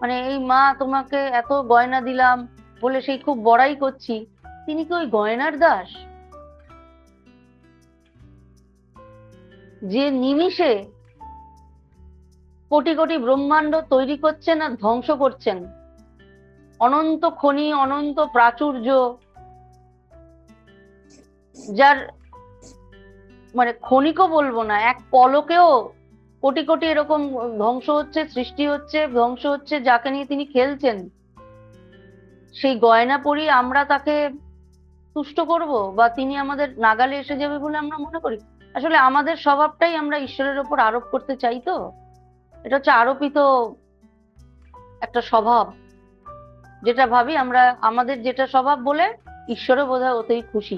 মানে এই মা তোমাকে এত গয়না দিলাম বলে সেই খুব বড়াই করছি, তিনি কি ওই গয়নার দাস? যে নিমিষে কোটি কোটি ব্রহ্মাণ্ড তৈরি করছেন আর ধ্বংস করছেন, অনন্ত খনি, অনন্ত প্রাচুর্য, যার মানে ক্ষণিকও বলবো না, এক পলকেও কোটি কোটি এরকম ধ্বংস হচ্ছে, সৃষ্টি হচ্ছে, ধ্বংস হচ্ছে, যাকে নিয়ে তিনি খেলছেন, সেই গয়না পরি আমরা তাকে তুষ্ট করব বা তিনি আমাদের নাগালে এসে যাবে বলে আমরা মনে করি? আসলে আমাদের স্বভাবটাই আমরা ঈশ্বরের ওপর আরোপ করতে চাই, তো এটা হচ্ছে আরোপিত একটা স্বভাব, যেটা ভাবি আমরা আমাদের যেটা স্বভাব বলে ঈশ্বরও বোধহয় ওতেই খুশি।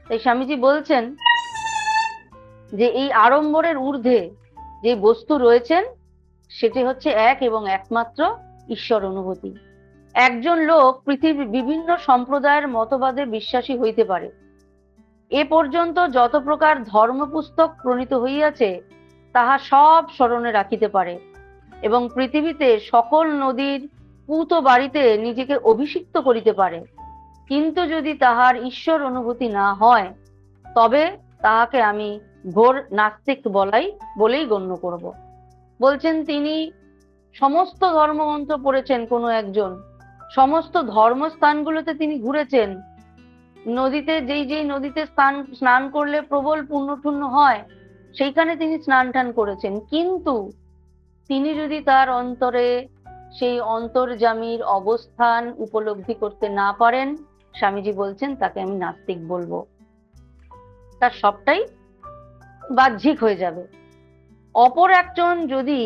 তাই স্বামীজি বলছেন যে এই আড়ম্বরের ঊর্ধ্বে যে বস্তু রয়েছেন সেটি হচ্ছে এক এবং একমাত্র ঈশ্বর অনুভূতি। একজন লোক পৃথিবীর বিভিন্ন সম্প্রদায়ের মতবাদে বিশ্বাসী হইতে পারে, এ পর্যন্ত যত প্রকার ধর্মপুস্তক প্রণীত হইয়াছে তাহা সব স্মরণে রাখিতে পারে এবং পৃথিবীতে সকল নদীর পূত বাড়িতে নিজেকে অভিষিক্ত করিতে পারে, কিন্তু যদি তাহার ঈশ্বর অনুভূতি না হয় তবে তাহাকে আমি ঘোর নাস্তিক বলেই গণ্য করব। বলছেন তিনি সমস্ত ধর্মগ্রন্থ পড়েছেন, কোনো একজন সমস্ত ধর্মস্থানগুলোতে তিনি ঘুরেছেন, নদীতে যেই যেই নদীতে স্নান করলে প্রবল পুণ্যটুণ্য হয় সেইখানে তিনি স্নান টান করেছেন, কিন্তু তিনি যদি তার অন্তরে সেই অন্তর্যামীর অবস্থান উপলব্ধি করতে না পারেন, স্বামীজি বলছেন তাকে আমি নাস্তিক বলবো, তার সবটাই বাহ্যিক হয়ে যাবে। অপর একজন যদি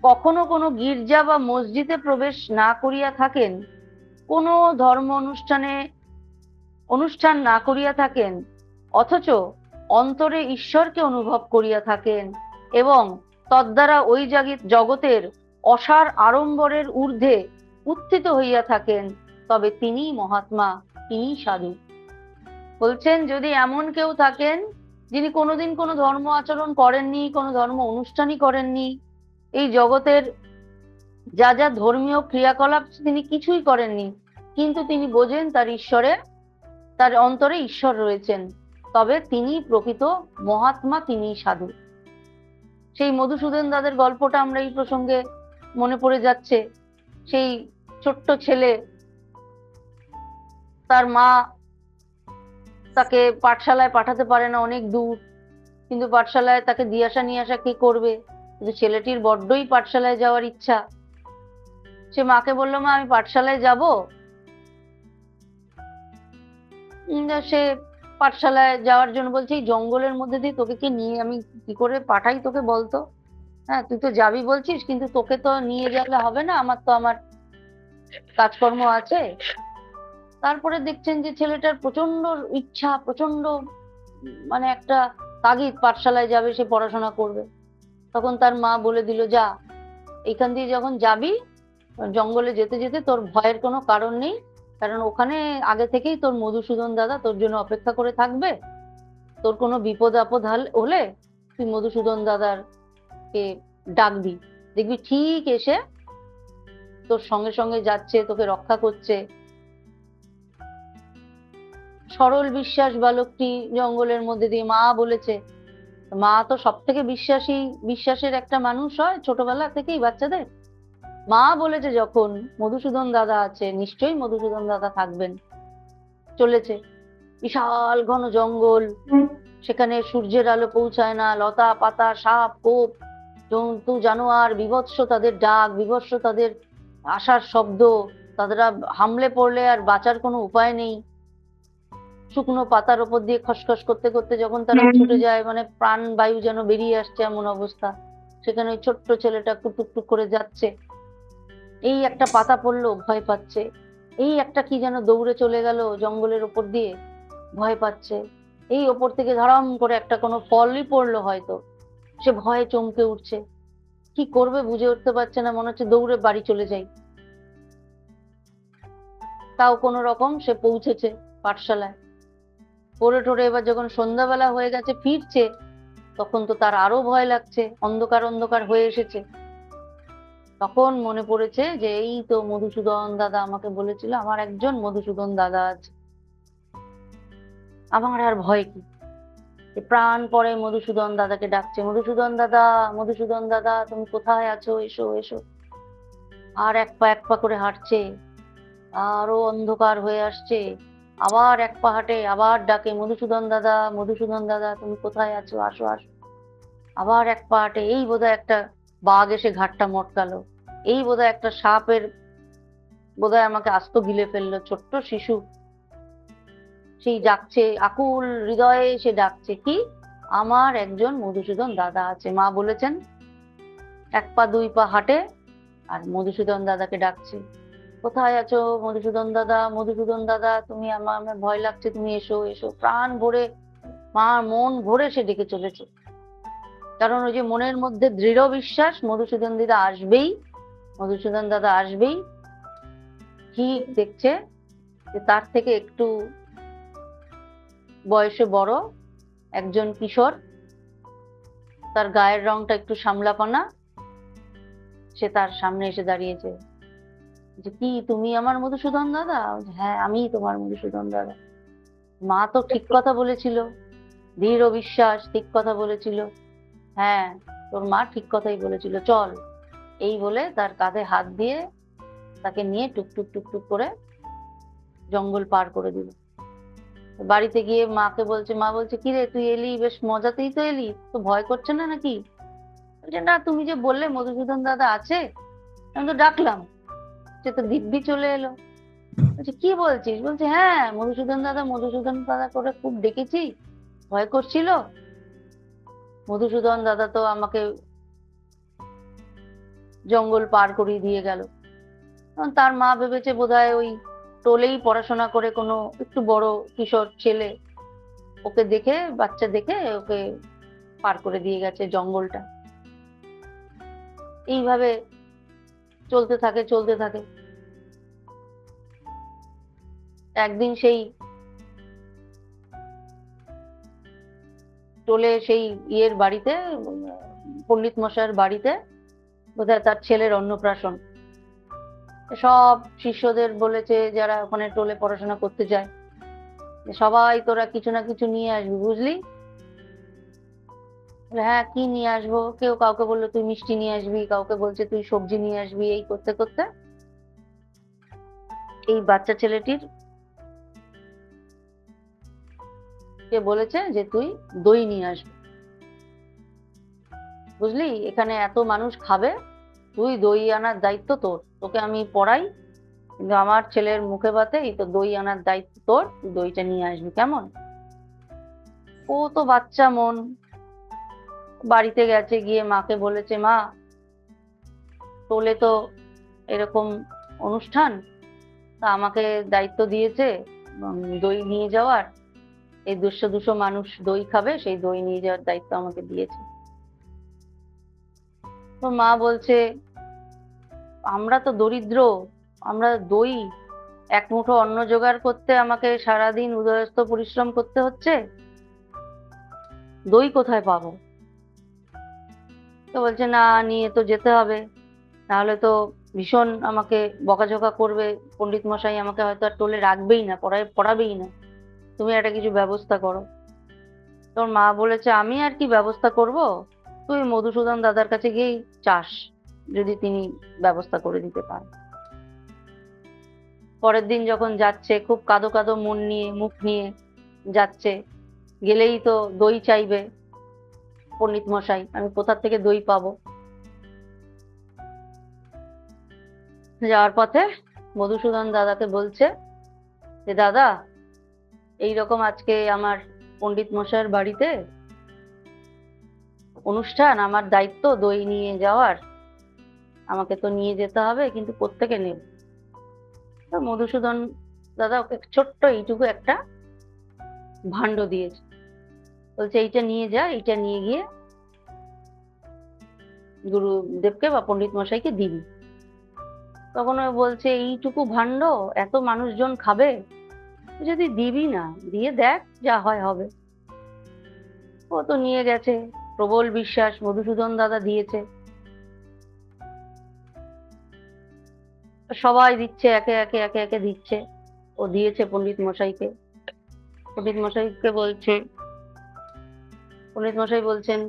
কখনো কোনো গির্জা বা মসজিদে প্রবেশ না করিয়া থাকেন, কোনো ধর্ম অনুষ্ঠান না করিয়া থাকেন, অথচ অন্তরে ঈশ্বরকে অনুভব করিয়া থাকেন এবং তদ্বারা ওই জগতের অসার আড়ম্বরের ঊর্ধ্বে উত্থিত হইয়া থাকেন, তবে তিনি মহাত্মা, তিনি সাধু। বলছেন যদি এমন কেউ থাকেন যিনি কোনোদিন কোনো ধর্ম আচরণ করেননি, কোনো ধর্ম অনুষ্ঠানই করেননি, এই জগতের যা যা ধর্মীয় ক্রিয়াকলাপ তিনি কিছুই করেননি, কিন্তু তিনি বোঝেন তার অন্তরে ঈশ্বর রয়েছেন, তবে তিনি প্রকৃত মহাত্মা, তিনি সাধু। সেই মধুসূদন দাদের গল্পটা আমরা এই প্রসঙ্গে মনে পড়ে যাচ্ছে। সেই ছোট্ট ছেলে, তার মা তাকে পাঠশালায় পাঠাতে পারে না, অনেক দূর, কিন্তু পাঠশালায় তাকে দিয়ে আসা নিয়ে আসা কে করবে? কিন্তু ছেলেটির বড্ডই পাঠশালায় যাওয়ার ইচ্ছা। সে মাকে বললো, মা আমি পাঠশালায় যাব। সে পাঠশালায় যাওয়ার জন্য বলছে এই জঙ্গলের মধ্যে দিয়ে তোকে কি নিয়ে আমি কি করে পাঠাই তোকে বলতো? হ্যাঁ, তুই তো যাবি বলছিস, কিন্তু তোকে তো নিয়ে গেলে হবে না, আমার কাজকর্ম আছে। তারপরে দেখছেন যে ছেলেটার প্রচন্ড ইচ্ছা, প্রচন্ড মানে একটা তাগিদ, পাঠশালায় যাবে, সে পড়াশোনা করবে। তখন তার মা বলে দিল, যা, এইখান দিয়ে যখন যাবি, জঙ্গলে যেতে যেতে তোর ভয়ের কোনো কারণ নেই, কারণ ওখানে আগে থেকেই তোর মধুসূদন দাদা তোর জন্য অপেক্ষা করে থাকবে। তোর কোনো বিপদ আপদ হলে তুই মধুসূদন দাদার কে ডাকবি, দেখবি ঠিক এসে তোর সঙ্গে সঙ্গে যাচ্ছে, তোকে রক্ষা করছে। সরল বিশ্বাস বালকটি জঙ্গলের মধ্যে দিয়ে, মা বলেছে, মা তো সব থেকে বিশ্বাসের একটা মানুষ হয় ছোটবেলা থেকেই বাচ্চাদের। মা বলেছে যখন মধুসূদন দাদা আছে, নিশ্চয়ই মধুসূদন দাদা থাকবেন। চলেছে, বিশাল ঘন জঙ্গল, সেখানে সূর্যের আলো পৌঁছায় না, লতা পাতা, সাপ কোপ, জন্তু জানোয়ার, বীভৎস তাদের ডাক, বীভৎস তাদের আসার শব্দ, তারা হামলে পড়লে আর বাঁচার কোনো উপায় নেই। শুকনো পাতার উপর দিয়ে খসখস করতে করতে যখন তারা ছুটে যায়, মানে প্রাণ বায়ু যেন বেরিয়ে আসছে এমন অবস্থা। সেখানে ওই ছোট্ট ছেলেটা টুকটুক করে যাচ্ছে, এই একটা পাতা পড়লো, ভয় পাচ্ছে। এই একটা কি যেন দৌড়ে চলে গেল জঙ্গলের উপর দিয়ে, ভয় পাচ্ছে। এই ওপর থেকে ধরাম করে একটা কোনো ফলই পড়লো হয়তো, সে ভয়ে চমকে উঠছে। কি করবে বুঝে উঠতে পারছে না, মনে হচ্ছে দৌড়ে বাড়ি চলে যাই। তাও কোনো রকম সে পৌঁছেছে পাঠশালায়। পড়ে টোরে এবার যখন সন্ধ্যাবেলা হয়ে গেছে, ফিরছে, তখন তো তার আরো ভয় লাগছে, অন্ধকার অন্ধকার হয়ে এসেছে। তখন মনে পড়েছে যে এই তো মধুসূদন দাদা আমাকে বলেছিল আমার একজন মধুসূদন দাদা আছে, আমার আর ভয় কি। প্রাণ পরে মধুসূদন দাদাকে ডাকছে, মধুসূদন দাদা, মধুসূদন দাদা, তুমি কোথায় আছো, এসো এসো। আর এক পা করে হাঁটছে, আরো অন্ধকার হয়ে আসছে, আবার এক পা হাঁটে, আবার ডাকে, মধুসূদন দাদা, মধুসূদন দাদা, তুমি কোথায় আছো, আসো আসো। আবার এক পা হাঁটে, এই বোধহয় একটা বাঘ এসে ঘাটটা মটকালো, এই বোধহয় একটা সাপের বোধহয় আমাকে আস্ত গিলে ফেললো। ছোট্ট শিশু সেই ডাকছে, আকুল হৃদয়ে সে ডাকছে কি, আমার একজন মধুসূদন দাদা আছে। মা বলেছেন এক পা দুই পা হাঁটে আর মধুসূদন দাদাকে ডাকছে, কোথায় আছো মধুসূদন দাদা, মধুসূদন দাদা, তুমি আমার ভয় লাগছে, তুমি এসো এসো। প্রাণ ভরে, মা মন ভরে সে ডেকে চলেছে, কারণ ওই যে মনের মধ্যে দৃঢ় বিশ্বাস মধুসূদন দাদা আসবেই, মধুসূদন দাদা আসবেই। ঠিক দেখছে যে তার থেকে একটু বয়সে বড় একজন কিশোর, তার গায়ের রংটা একটু শ্যামলাপানা, সে তার সামনে এসে দাঁড়িয়েছে। যে কি, তুমি আমার মধুসূদন দাদা? হ্যাঁ, আমি তোমার মধুসূদন দাদা। মা তো ঠিক কথা বলেছিল, দৃঢ় বিশ্বাস, ঠিক কথা বলেছিল। হ্যাঁ, তোর মা ঠিক কথাই বলেছিল, চল। এই বলে তার কাঁধে হাত দিয়ে তাকে নিয়ে টুকটুক টুকটুক করে জঙ্গল পার করে দিল। বাড়িতে গিয়ে মাকে বলছে, মা বলছে, কি রে তুই এলি, বেশ মজাতেই তো এলি, তো ভয় করছে না নাকি? বলছে, না, তুমি যে বললে মধুসূদন দাদা আছে, আমি তো ডাকলাম, সে তো দিব্যি চলে এলো। বলছে, কি বলছিস? বলছে, হ্যাঁ, মধুসূদন দাদা মধুসূদন দাদা করে খুব ডেকেছি, ভয় করছিল। মধুসূদন দাদা তো আমাকে জঙ্গল পার করিয়ে দিয়ে গেল। তখন তার মা ভেবেছে বোধহয় ওই টোলেই পড়াশোনা করে কোনো একটু বড় কিশোর ছেলে ওকে দেখে, বাচ্চা দেখে ওকে পার করে দিয়ে গেছে জঙ্গলটা। এইভাবে চলতে থাকে চলতে থাকে। একদিন সেই টোলে সেই ইয়ের বাড়িতে, পণ্ডিত মশাইয়ের বাড়িতে বোধহয় তার ছেলের অন্নপ্রাশন। সব শিষ্যদের বলেছে যারা ওখানে টোলে পড়াশোনা করতে যায়, সবাই তোরা কিছু না কিছু নিয়ে আসবি, বুঝলি? হ্যাঁ, কি নিয়ে আসবো? কেউ কাউকে বললো তুই মিষ্টি নিয়ে আসবি, কাউকে বলছে তুই সবজি নিয়ে আসবি। এই করতে করতে এই বাচ্চা ছেলেটির কে বলেছে যে তুই দই নিয়ে আসবি, বুঝলি, এখানে এত মানুষ খাবে, তুই দই আনার দায়িত্ব তোর, তোকে আমি পড়াই, কিন্তু আমার ছেলের মুখে ভাতে এই তো দই আনার দায়িত্ব তোর, তুই দইটা নিয়ে আসবি, কেমন? ও তো বাচ্চা মন, বাড়িতে গেছে, গিয়ে মাকে বলেছে, মা, টোলে তো এরকম অনুষ্ঠান, তা আমাকে দায়িত্ব দিয়েছে দই নিয়ে যাওয়ার, এই 200 মানুষ দই খাবে, সেই দই নিয়ে যাওয়ার দায়িত্ব আমাকে দিয়েছে। তো মা বলছে, আমরা তো দরিদ্র, আমরা দই এক মুঠো অন্ন জোগাড় করতে আমাকে সারাদিন উদয়স্ত পরিশ্রম করতে হচ্ছে, দই কোথায় পাবো? তো বলছে, না, নিয়ে তো যেতে হবে, নাহলে তো ভীষণ আমাকে বকাঝকা করবে, পণ্ডিত মশাই আমাকে হয়তো আর টোলে রাখবেই না, পড়াবেই না, তুমি একটা কিছু ব্যবস্থা করো। তোর মা বলেছে, আমি আর কি ব্যবস্থা করব, তুই মধুসূদন দাদার কাছে গিয়েই চাস, যদি তিনি ব্যবস্থা করে দিতে পারে। পরের দিন যখন যাচ্ছে, খুব কাঁদো কাঁদো মন নিয়ে, মুখ নিয়ে যাচ্ছে, গেলেই তো দই চাইবে পণ্ডিত মশাই, আমি কোথা থেকে দই পাবো? যাওয়ার পথে মধুসূদন দাদাকে বলছে যে, দাদা, এইরকম আজকে আমার পণ্ডিত মশাইয়ের বাড়িতে অনুষ্ঠান, আমার দায়িত্ব দই নিয়ে যাওয়ার, আমাকে তো নিয়ে যেতে হবে, কিন্তু কোত্থেকে নেব? তো মধুসূদন দাদা ওকে ছোট্ট এইটুকু একটা ভাণ্ড দিয়েছে, বলছে, এইটা নিয়ে যা, এইটা নিয়ে গিয়ে গুরুদেবকে বা পণ্ডিত মশাইকে দিবি। তখন ও বলছে, এইটুকু ভাণ্ড এত মানুষজন খাবে, যদি দিবি না, দিয়ে দেখ, যা হয় হবে। ও তো নিয়ে গেছে, প্রবল বিশ্বাস মধুসূদন দাদা দিয়েছে, সবাই দিচ্ছে, একে একে একে একে দিচ্ছে। ও দিয়েছে পণ্ডিত মশাইকে। পণ্ডিত মশাইকে বলছে, পণ্ডিত মশাই বলছেন,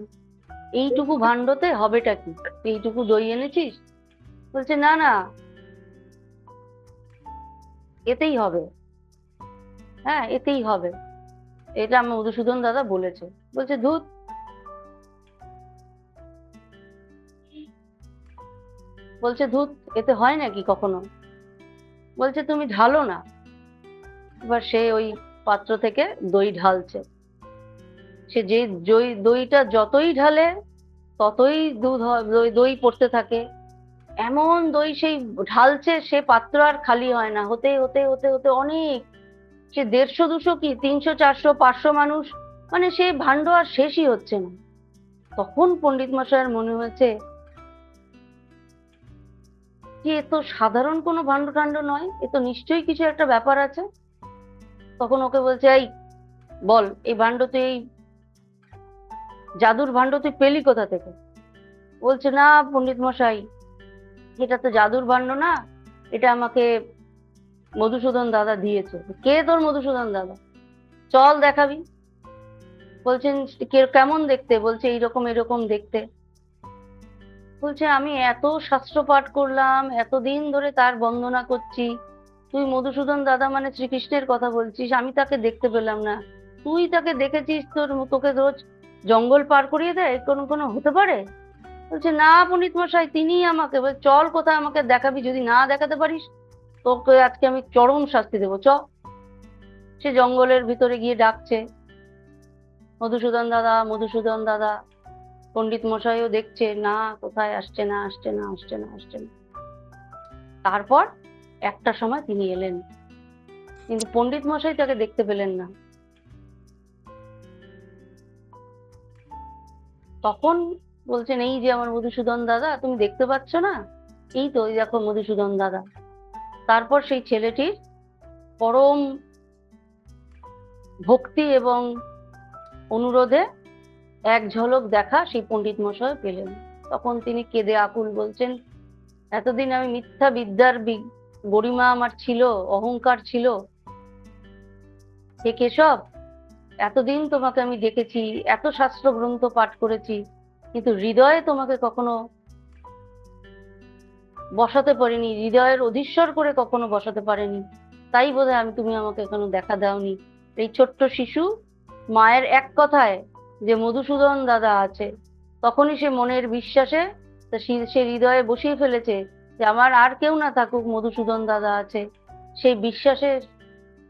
এইটুকু ভাণ্ডতে হবেটা কি, তুই এইটুকু দই এনেছিস? বলছে, না না, এতেই হবে, হ্যাঁ এতেই হবে, এটা আমার মধুসূদন দাদা বলেছে। বলছে, ধুত, বলছে, ধুত, এতে হয় নাকি কখনো? বলছে, তুমি ঢালো না। এবার সে ওই পাত্র থেকে দই ঢালছে। সে যে দইটা যতই ঢালে ততই দই পড়তে থাকে, এমন দই সেই ঢালছে, সে পাত্র আর খালি হয় না, হতে হতে হতে হতে অনেক, সে 150 200 কি 300 400 500 মানুষ, মানে সেই ভাণ্ড আর শেষই হচ্ছে না। তখন পণ্ডিত মশাইয়ের মনে হয়েছে যে এ তো সাধারণ কোনো ভাণ্ড টাণ্ড নয়, এ তো নিশ্চয়ই কিছু একটা ব্যাপার আছে। তখন ওকে বলছে, এই বল, এই ভাণ্ড তুই, এই জাদুর ভাণ্ড তুই পেলি কোথা থেকে? বলছে, না পণ্ডিত মশাই, এটা তো জাদুর ভাণ্ড না, এটা আমাকে মধুসূদন দাদা দিয়েছে। কে তোর মধুসূদন দাদা? চল দেখাবি। বলছেন, কেমন দেখতে? বলছে, এইরকম এরকম দেখতে। বলছে, আমি এত শাস্ত্র পাঠ করলাম, এতদিন ধরে তার বন্দনা করছি, তুই মধুসূদন দাদা মানে শ্রীকৃষ্ণের কথা বলছিস, আমি তাকে দেখতে পেলাম না, তুই তাকে দেখেছিস, তোকে রোজ জঙ্গল পার করিয়ে দেয়, কোনো কোনো হতে পারে? বলছে, না পণ্ডিত মশাই, তিনিই আমাকে। চল কোথায়, আমাকে দেখাবি, যদি না দেখাতে পারিস তোকে আজকে আমি চরম শাস্তি দেবো, চ। সে জঙ্গলের ভিতরে গিয়ে ডাকছে, মধুসূদন দাদা, মধুসূদন দাদা। পণ্ডিত মশাইও দেখছে, না, কোথায়, আসছে না, আসছে না, আসছে না, আসছে না। তারপর একটা সময় তিনি এলেন, কিন্তু পণ্ডিত মশাই তাকে দেখতে পেলেন না। তখন বলছেন, এই যে আমার মধুসূদন দাদা, তুমি দেখতে পাচ্ছ না? এই তো, ওই দেখো মধুসূদন দাদা। তারপর সেই ছেলেটির পরম ভক্তি এবং অনুরোধে এক ঝলক দেখা সেই পণ্ডিত মশাই পেলেন। তখন তিনি কেঁদে আকুল, বলছেন, এতদিন আমি মিথ্যা বিদ্যার গরিমা আমার ছিল, অহংকার ছিল, হে কেশব, এতদিন তোমাকে আমি দেখেছি, এত শাস্ত্র গ্রন্থ পাঠ করেছি, কিন্তু হৃদয়ে তোমাকে কখনো বসাতে পারিনি, হৃদয়ের অধীশ্বর করে কখনো বসাতে পারেনি, তাই বোধহয় তুমি আমাকে এখনো দেখা দাওনি। এই ছোট্ট শিশু মায়ের এক কথায় যে মধুসূদন দাদা আছে, তখনই সে মনের বিশ্বাসে সে হৃদয়ে বসিয়ে ফেলেছে যে আমার আর কেউ না থাকুক, মধুসূদন দাদা আছে। সেই বিশ্বাসে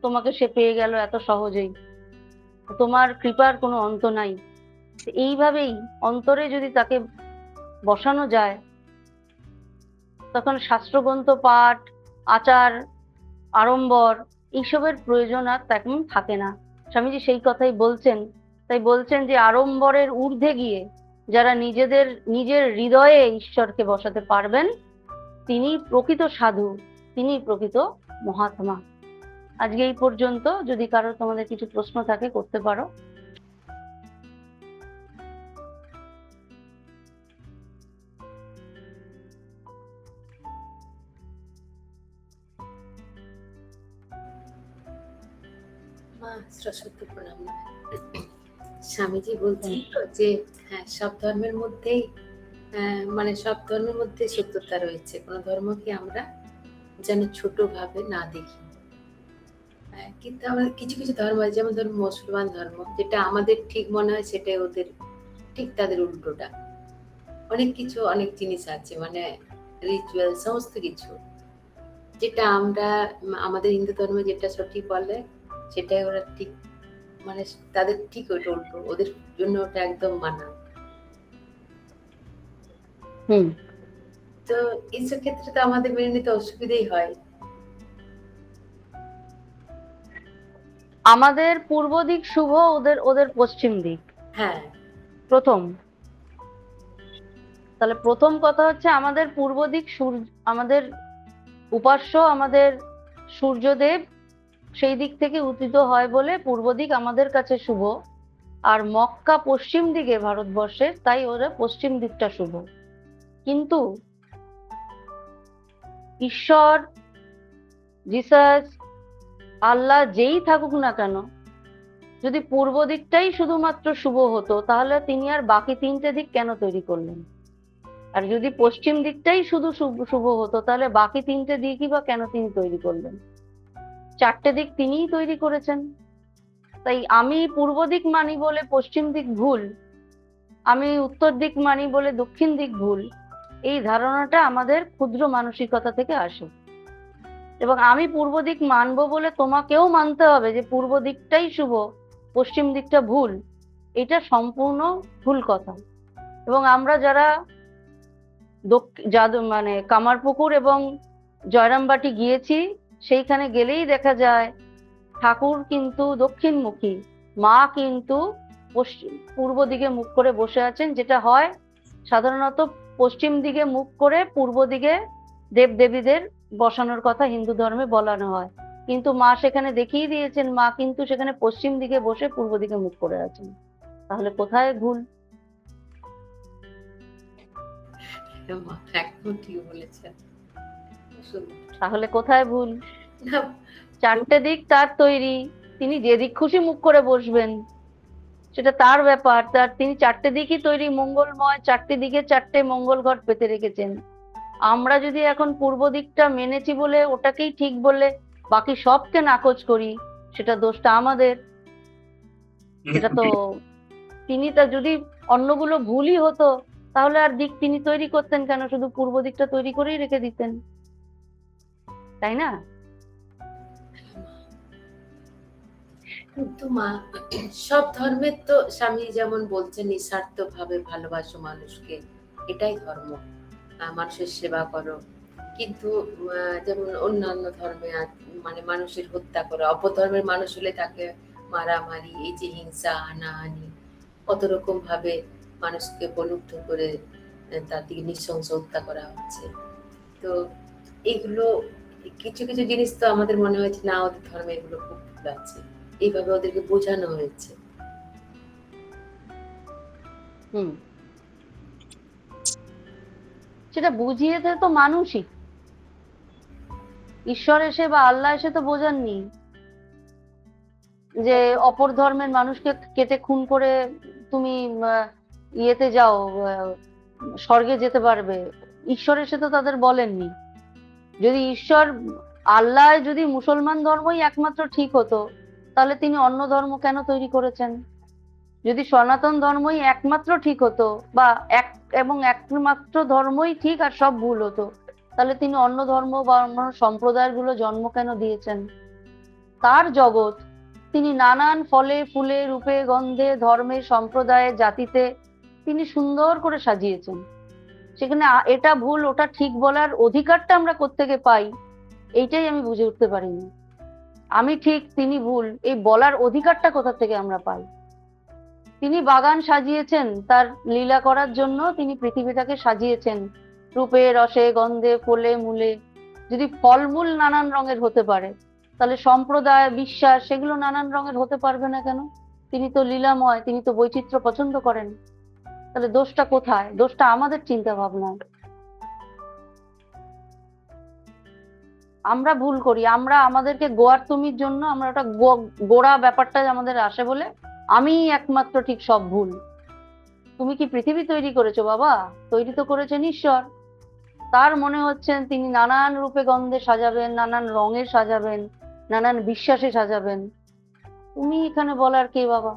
তোমাকে সে পেয়ে গেল এত সহজেই, তোমার কৃপার কোনো অন্ত নাই। এইভাবেই অন্তরে যদি তাকে বসানো যায়, তখন শাস্ত্রগ্রন্থ পাঠ, আচার, আড়ম্বর, এইসবের প্রয়োজন আর তেমন থাকে না। স্বামীজি সেই কথাই বলছেন। তাই বলছেন যে আড়ম্বরের ঊর্ধ্বে গিয়ে যারা নিজের হৃদয়ে ঈশ্বরকে বসাতে পারবেন, তিনি প্রকৃত সাধু, তিনি প্রকৃত মহাত্মা। আজকে এই পর্যন্ত। যদি কারো তোমাদের কিছু প্রশ্ন থাকে করতে পারো। মা সরস্বতী প্রণাম। স্বামীজি বলছেন তো যে হ্যাঁ, সব ধর্মের মধ্যেই মানে সব ধর্মের মধ্যে সত্যতা রয়েছে, কোন ধর্মকে আমরা যেন ছোট ভাবে না দেখি। কিন্তু আমাদের কিছু কিছু ধর্ম আছে, যেমন ধরুন মুসলমান ধর্ম, যেটা আমাদের ঠিক মনে হয় সেটাই ওদের ঠিক তাদের উল্টোটা। অনেক কিছু অনেক জিনিস আছে, মানে রিচুয়াল সমস্ত কিছু, যেটা আমরা আমাদের হিন্দু ধর্মে যেটা সঠিক বলে সেটাই ওরা ঠিক, মানে তাদের ঠিক ওইটা উল্টো, ওদের জন্য ওটা একদম মানা। তো এইসব ক্ষেত্রে তো আমাদের মেনে নিতে অসুবিধাই হয়। আমাদের পূর্ব দিক শুভ, ওদের পশ্চিম দিক। হ্যাঁ, প্রথম, তাহলে প্রথম কথা হচ্ছে আমাদের পূর্ব দিক আমাদের উপাস্য, আমাদের সূর্যদেব সেই দিক থেকে উদিত হয় বলে পূর্ব দিক আমাদের কাছে শুভ। আর মক্কা পশ্চিম দিকে ভারতবর্ষের, তাই ওরা পশ্চিম দিকটা শুভ। কিন্তু ঈশ্বর, জিসাস, আল্লাহ যেই থাকুক না কেন, যদি পূর্ব দিকটাই শুধুমাত্র শুভ হতো তাহলে তিনি আর বাকি তিনটে দিক কেন তৈরি করলেন? আর যদি পশ্চিম দিকটাই শুধু শুভ হতো তাহলে বাকি তিনটে দিকই বা কেন তিনি তৈরি করলেন? চারটে দিক তিনিই তৈরি করেছেন। তাই আমি পূর্ব দিক মানি বলে পশ্চিম দিক ভুল, আমি উত্তর দিক মানি বলে দক্ষিণ দিক ভুল, এই ধারণাটা আমাদের ক্ষুদ্র মানসিকতা থেকে আসে। এবং আমি পূর্ব দিক মানবো বলে তোমাকেও মানতে হবে যে পূর্ব দিকটাই শুভ, পশ্চিম দিকটা ভুল, এটা সম্পূর্ণ ভুল কথা। এবং আমরা যারা মানে কামারপুকুর এবং জয়রামবাটি গিয়েছি, সেইখানে গেলেই দেখা যায় ঠাকুর কিন্তু দক্ষিণমুখী, মা কিন্তু পূর্ব দিকে মুখ করে বসে আছেন। যেটা হয় সাধারণত পশ্চিম দিকে মুখ করে পূর্ব দিকে দেবদেবীদের বসানোর কথা হিন্দু ধর্মে বলানো হয়, কিন্তু মা সেখানে দেখিয়ে দিয়েছেন মা কিন্তু সেখানে পশ্চিম দিকে বসে পূর্ব দিকে মুখ করে আছেন। তাহলে কোথায় ভুল? একদম ঠিক বলেছেন। তাহলে কোথায় ভুল? চারটে দিক তার তৈরি, তিনি যে দিক খুশি মুখ করে বসবেন, সেটা তার ব্যাপার। তিনি চারটে দিকই তৈরি, মঙ্গলময়, চারটে দিকে চারটে মঙ্গল ঘট পেতে রেখেছেন। আমরা যদি এখন পূর্ব দিকটা মেনেছি বলে ওটাকেই ঠিক বললে বাকি সবকে নাকচ করি, সেটা দোষটা আমাদের। সেটা তো তিনি তা যদি অন্যগুলো ভুলই হতো তাহলে আর দিক তিনি তৈরি করতেন কেন? শুধু পূর্ব দিকটা তৈরি করেই রেখে দিতেন, তাই না? কিন্তু মা, সব ধর্মের তো স্বামী যেমন বলছেন নিঃস্বার্থ ভাবে ভালোবাসো মানুষকে, এটাই ধর্ম, মানুষের সেবা করো। কিন্তু যেমন অন্যান্য ধর্মে মানে মানুষের হত্যা করো, অপধর্মের মানুষ হলে তাকে মারামারি, এই যে হিংসা, হানাহানি, কত রকম ভাবে মানুষকে প্রলুব্ধ করে তার দিকে নৃশংস হত্যা করা হচ্ছে। তো এগুলো কিছু কিছু জিনিস তো আমাদের মনে হয়েছে না, ওদের ধর্মে এগুলো খুব ভুল আছে, এইভাবে ওদেরকে বোঝানো হয়েছে। সেটা বুঝিয়েছে তো মানুষই, ঈশ্বর এসে বা আল্লাহ এসে তো বোঝাননি যে অপর ধর্মের মানুষকে কেটে খুন করে তুমি ইয়েতে যাও, স্বর্গে যেতে পারবে। ঈশ্বর এসে তো তাদের বলেননি। যদি ঈশ্বর, আল্লাহ যদি মুসলমান ধর্মই একমাত্র ঠিক হতো তাহলে তিনি অন্য ধর্ম কেন তৈরি করেছেন? যদি সনাতন ধর্মই একমাত্র ঠিক হতো বা একমাত্র ধর্মই ঠিক আর সব ভুল হতো, তাহলে তিনি অন্য ধর্ম বা অন্য সম্প্রদায়গুলো জন্ম কেন দিয়েছেন? তার জগৎ তিনি নানান ফলে ফুলে রূপে গন্ধে ধর্মে সম্প্রদায়ে জাতিতে তিনি সুন্দর করে সাজিয়েছেন। সেখানে এটা ভুল ওটা ঠিক বলার অধিকারটা আমরা কোত্থেকে পাই, এইটাই আমি বুঝে উঠতে পারিনি। আমি ঠিক তিনি ভুল এই বলার অধিকারটা কোথা থেকে আমরা পাই? তিনি বাগান সাজিয়েছেন, তার লীলা করার জন্য তিনি পৃথিবীটাকে সাজিয়েছেন রূপে রসে গন্ধে ফলে মূলে। যদি ফলমূল নানান রঙের হতে পারে, তাহলে সম্প্রদায় বিশ্বাস সেগুলো নানান রঙের হতে পারবে না কেন? তিনি তো লীলাময়, তিনি তো বৈচিত্র্য পছন্দ করেন। তাহলে দোষটা কোথায়? দোষটা আমাদের চিন্তা ভাবনা। আমরা ভুল করি, আমরা আমাদেরকে গোয়ার তুমির জন্য আমরা ওটা গোড়া ব্যাপারটা আমাদের আসে বলে আমি একমাত্র ঠিক সব ভুল। তুমি কি পৃথিবী তৈরি করেছো বাবা? তৈরি তো করেছেন ঈশ্বর। তার মনে হচ্ছেন তিনি নানান রূপে গন্ধে সাজাবেন, নানান রঙে সাজাবেন, নানান বিশ্বাসে সাজাবেন। তুমি এখানে বলার কে বাবা?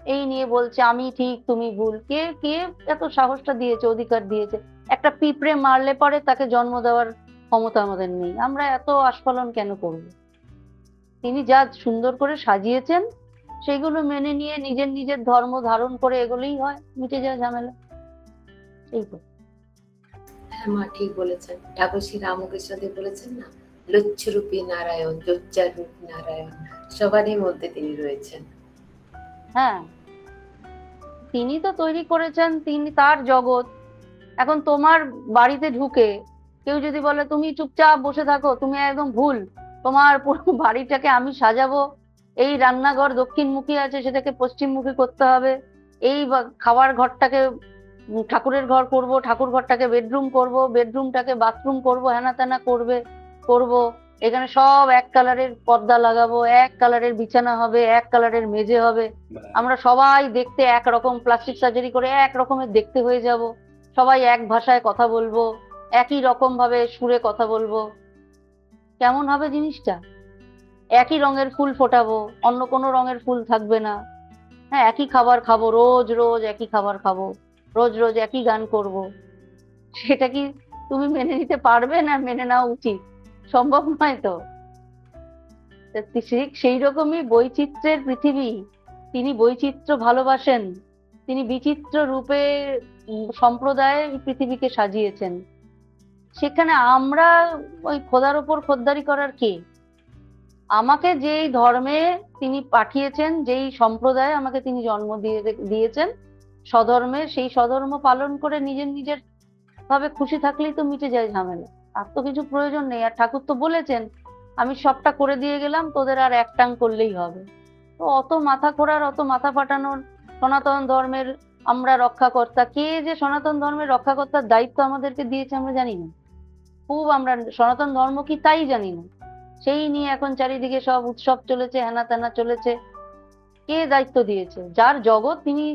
এই নিয়ে বলছে আমি ঠিক তুমি ভুল। কে কে এত সাহসটা দিয়েছে, অধিকার দিয়েছে? একটা পিঁপড়ে মারলে পরে তাকে জন্ম দেওয়ার ক্ষমতা আমাদের নেই। আমরা এত আস্ফালন কেন করব? তিনি যা সুন্দর করে সাজিয়েছেন সেগুলো মেনে নিয়ে নিজের নিজের ধর্ম ধারণ করে এগুলোই হয়, মিটে যায় ঝামেলা। এই তো। হ্যাঁ মা, ঠিক বলেছেন। ঠাকুর শ্রী রামকৃষ্ণদেব বলেছেন না, লচ্ছরূপী নারায়ণ, জোচ্চার রূপ নারায়ণ, সবারই মধ্যে তিনি রয়েছেন। হ্যাঁ, তিনি তো তৈরি করেছেন, তিনি তার জগৎ। এখন তোমার বাড়িতে ঢুকে কেউ যদি বলে তুমি চুপচাপ বসে থাকো, তুমি একদম ভুল। তোমার পুরো বাড়িটাকে আমি সাজাবো, এই রান্নাঘর দক্ষিণমুখী আছে সেটাকে পশ্চিমমুখী করতে হবে, এই খাওয়ার ঘরটাকে ঠাকুরের ঘর করব, ঠাকুর ঘরটাকে বেডরুম করব, বেডরুমটাকে বাথরুম করব, হেনা তেনা করবে করব। এখানে সব এক কালারের পর্দা লাগাবো, এক কালারের বিছানা হবে, এক কালারের মেঝে হবে, আমরা সবাই দেখতে একরকম, প্লাস্টিক সার্জারি করে এক রকমের দেখতে হয়ে যাব, সবাই এক ভাষায় কথা বলবো, একই রকম ভাবে সুরে কথা বলবো। কেমন হবে জিনিসটা? একই রঙের ফুল ফোটাবো, অন্য কোনো রঙের ফুল থাকবে না। হ্যাঁ, একই খাবার খাবো, রোজ রোজ একই খাবার খাবো, রোজ রোজ একই গান করব। সেটা কি তুমি মেনে নিতে পারবে? না মেনে নেওয়া উচিত? সম্ভব নয় তো। তা ঠিক সেই রকমই বৈচিত্র্যের পৃথিবী। তিনি বৈচিত্র্য ভালোবাসেন, তিনি বিচিত্র রূপে সম্প্রদায়ে এই পৃথিবীকে সাজিয়েছেন। সেখানে আমরা ওই খোদার ওপর খোদ্দারি করার কে? আমাকে যেই ধর্মে তিনি পাঠিয়েছেন, যেই সম্প্রদায়ে আমাকে তিনি জন্ম দিয়েছেন, স্বধর্মে, সেই স্বধর্ম পালন করে নিজের নিজের ভাবে খুশি থাকলেই তো মিটে যায় ঝামেলা। আর তো কিছু প্রয়োজন নেই। আর ঠাকুর তো বলেছেন আমি সবটা করে দিয়ে গেলাম, তোদের আর এক টাং করলেই হবে। তো অত মাথা ঘোরার, অত মাথা ফাটানোর, সনাতন ধর্মের আমরা রক্ষাকর্তা, কে যে সনাতন ধর্মের রক্ষাকর্তার দায়িত্ব আমাদেরকে দিয়েছে আমরা জানি না। খুব আমরা সনাতন ধর্ম কি তাই জানি না। সেই নিয়ে এখন চারিদিকে সব উৎসব চলেছে, হেনা তেনা চলেছে। কে দায়িত্ব দিয়েছে? যার জগৎ তিনি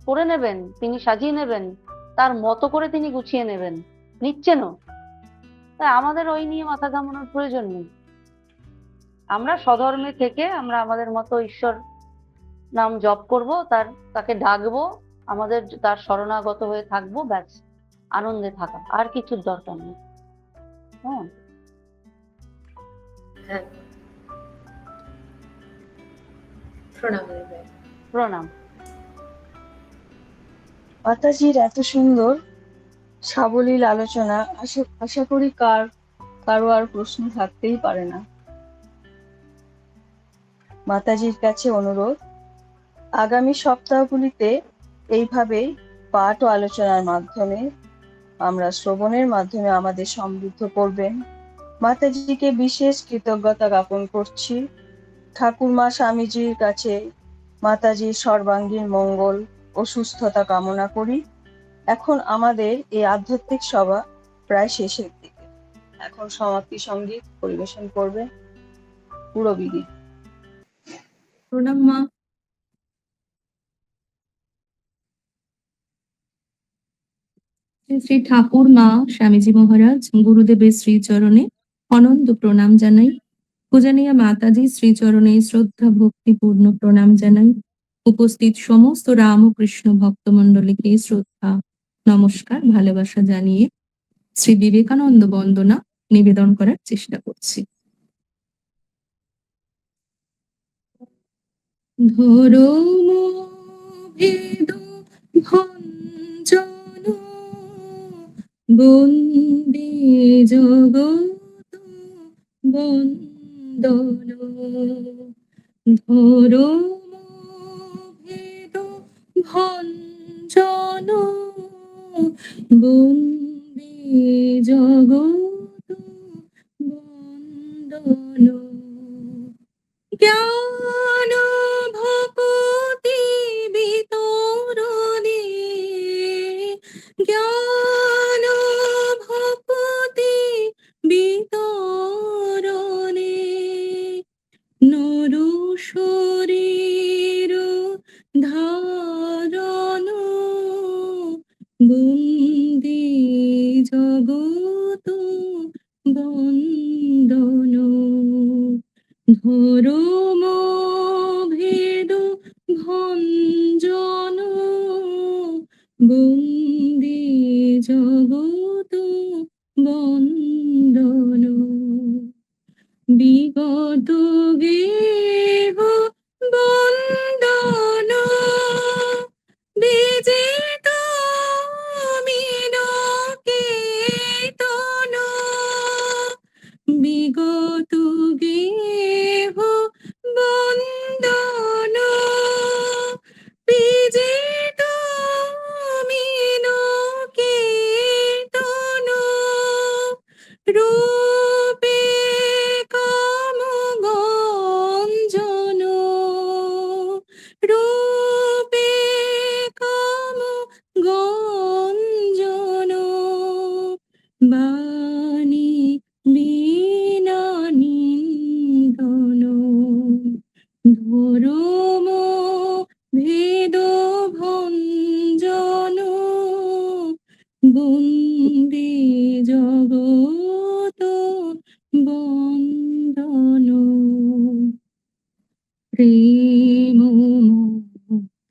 করে নেবেন, তিনি সাজিয়ে নেবেন, তার মতো করে তিনি গুছিয়ে নেবেন, নিচ্ছেনও। তাই আমাদের ওই নিয়ে মাথা ঘামানোর প্রয়োজন নেই। আমরা স্বধর্মে থেকে আমরা আমাদের মতো ঈশ্বর নাম জপ করব, তাকে ডাকবো, আমাদের তার শরণাগত হয়ে থাকবো, ব্যাস। আনন্দে থাকা, আর কিছুর দরকার নেই। হ্যাঁ, হ্যাঁ, প্রণাম নেবেন। প্রণাম। মাতাজির এত সুন্দর সাবলীল আলোচনা, আশা করি কারো আর প্রশ্ন থাকতেই পারে না। মাতাজির কাছে অনুরোধ, আগামী সপ্তাহগুলিতে এইভাবেই পাঠ ও আলোচনার মাধ্যমে, আমরা শ্রবণের মাধ্যমে আমাদের সমৃদ্ধ করবেন। মাতাজিকে বিশেষ কৃতজ্ঞতা জ্ঞাপন করছি। ঠাকুরমা স্বামীজির কাছে মাতাজির সর্বাঙ্গীন মঙ্গল ও সুস্থতা কামনা করি। এখন আমাদের এই আধ্যাত্মিক সভা প্রায় শেষের দিকে। এখন সমাপ্তি সঙ্গীত পরিবেশন করবে পুরবিদি। প্রণাম মা। শ্রী শ্রী ঠাকুর মা স্বামীজি মহারাজ গুরুদেবের শ্রীচরণে অনন্ত প্রণাম জানাই। পূজনীয় মাতাজি শ্রীচরণে শ্রদ্ধা ভক্তিপূর্ণ প্রণাম জানাই। উপস্থিত সমস্ত রামকৃষ্ণ ভক্তমণ্ডলীকে শ্রদ্ধা নমস্কার ভালোবাসা জানিয়ে শ্রী বিবেকানন্দ বন্দনা নিবেদন করার চেষ্টা করছি। ধর্ম ভেদ ভঞ্জন বন্দে জগৎ বন্দন। ধর্ম ভেদ ভঞ্জন বন্দে জগৎ বন্দন। জ্ঞান ভকতি বিতরণে, জ্ঞান ভকতি বিতরণে, নর শরীর ধারণ বন্দে জগৎ বন্দন। ধর্ম ভেদ ভঞ্জন বন্দে জগৎ বন্দন। বিগত গেহ বন্দন বিজিত মিনকেতন। বিগত গেহ বন্দন বিজিত মিনকেতন। রূপে কাম গঞ্জন, রূপে কাম গঞ্জন। বাণী বীণা নিন্দন। ধর্ম ভেদ ভঞ্জন বন্দে জগৎ বন্দন। প্রেম মুক্ত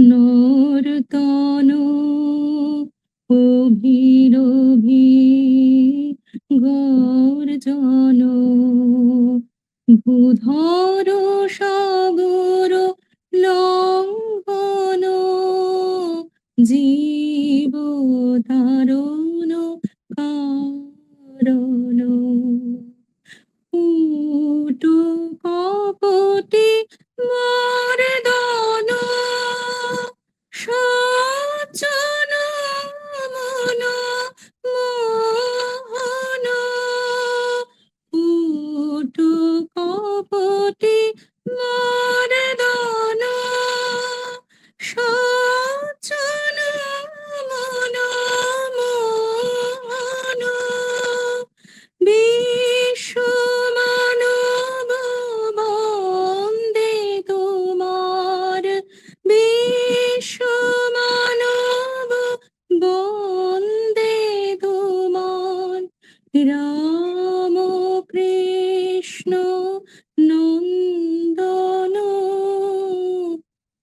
নর্তন অভিরভি গর্জন। ভূধর সাগর লঙ্ঘন জীব তারণ কারণ। পুটু কপটি মর্দন সজ্জন মন মোহন। পুটু কপটি মর্দন সজ্জন মন মোহন। বিশ্ব মানব বন্দে তোমার, বিশ্ব মানব বন্দে তোমার। রাম কৃষ্ণ নন্দন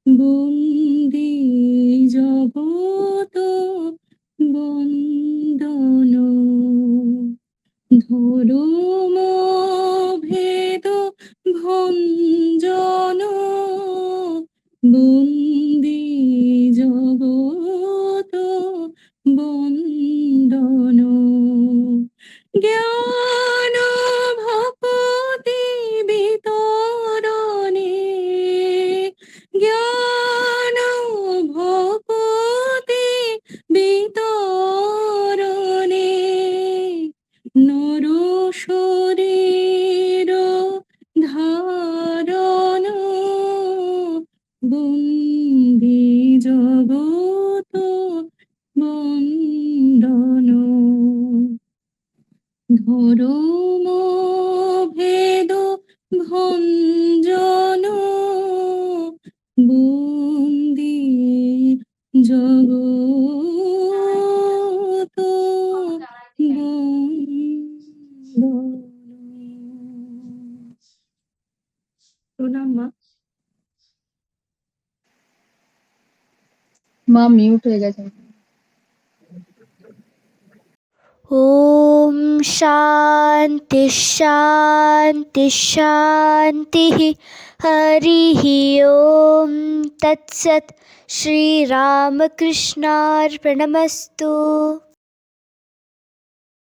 বন্দে জগৎ বন্দন। ধর্ম ভেদ ভঞ্জন বন্দে জগৎ বন্দন। জ্ঞান ভকতি বিতরণে, জ্ঞান ভকতি বিতরণে, নর শরীর ধারণ বন্দে জগৎ বন্দন। ধর্ম ভেদ ভঞ্জন বন্দে জগৎ বন্দন। প্রণাম মা। মা মিউট হয়ে গেছে। ॐ शान्ति शान्ति शान्तिः। हरिः ॐ तत्सत्। श्रीरामकृष्णार्पणमस्तु।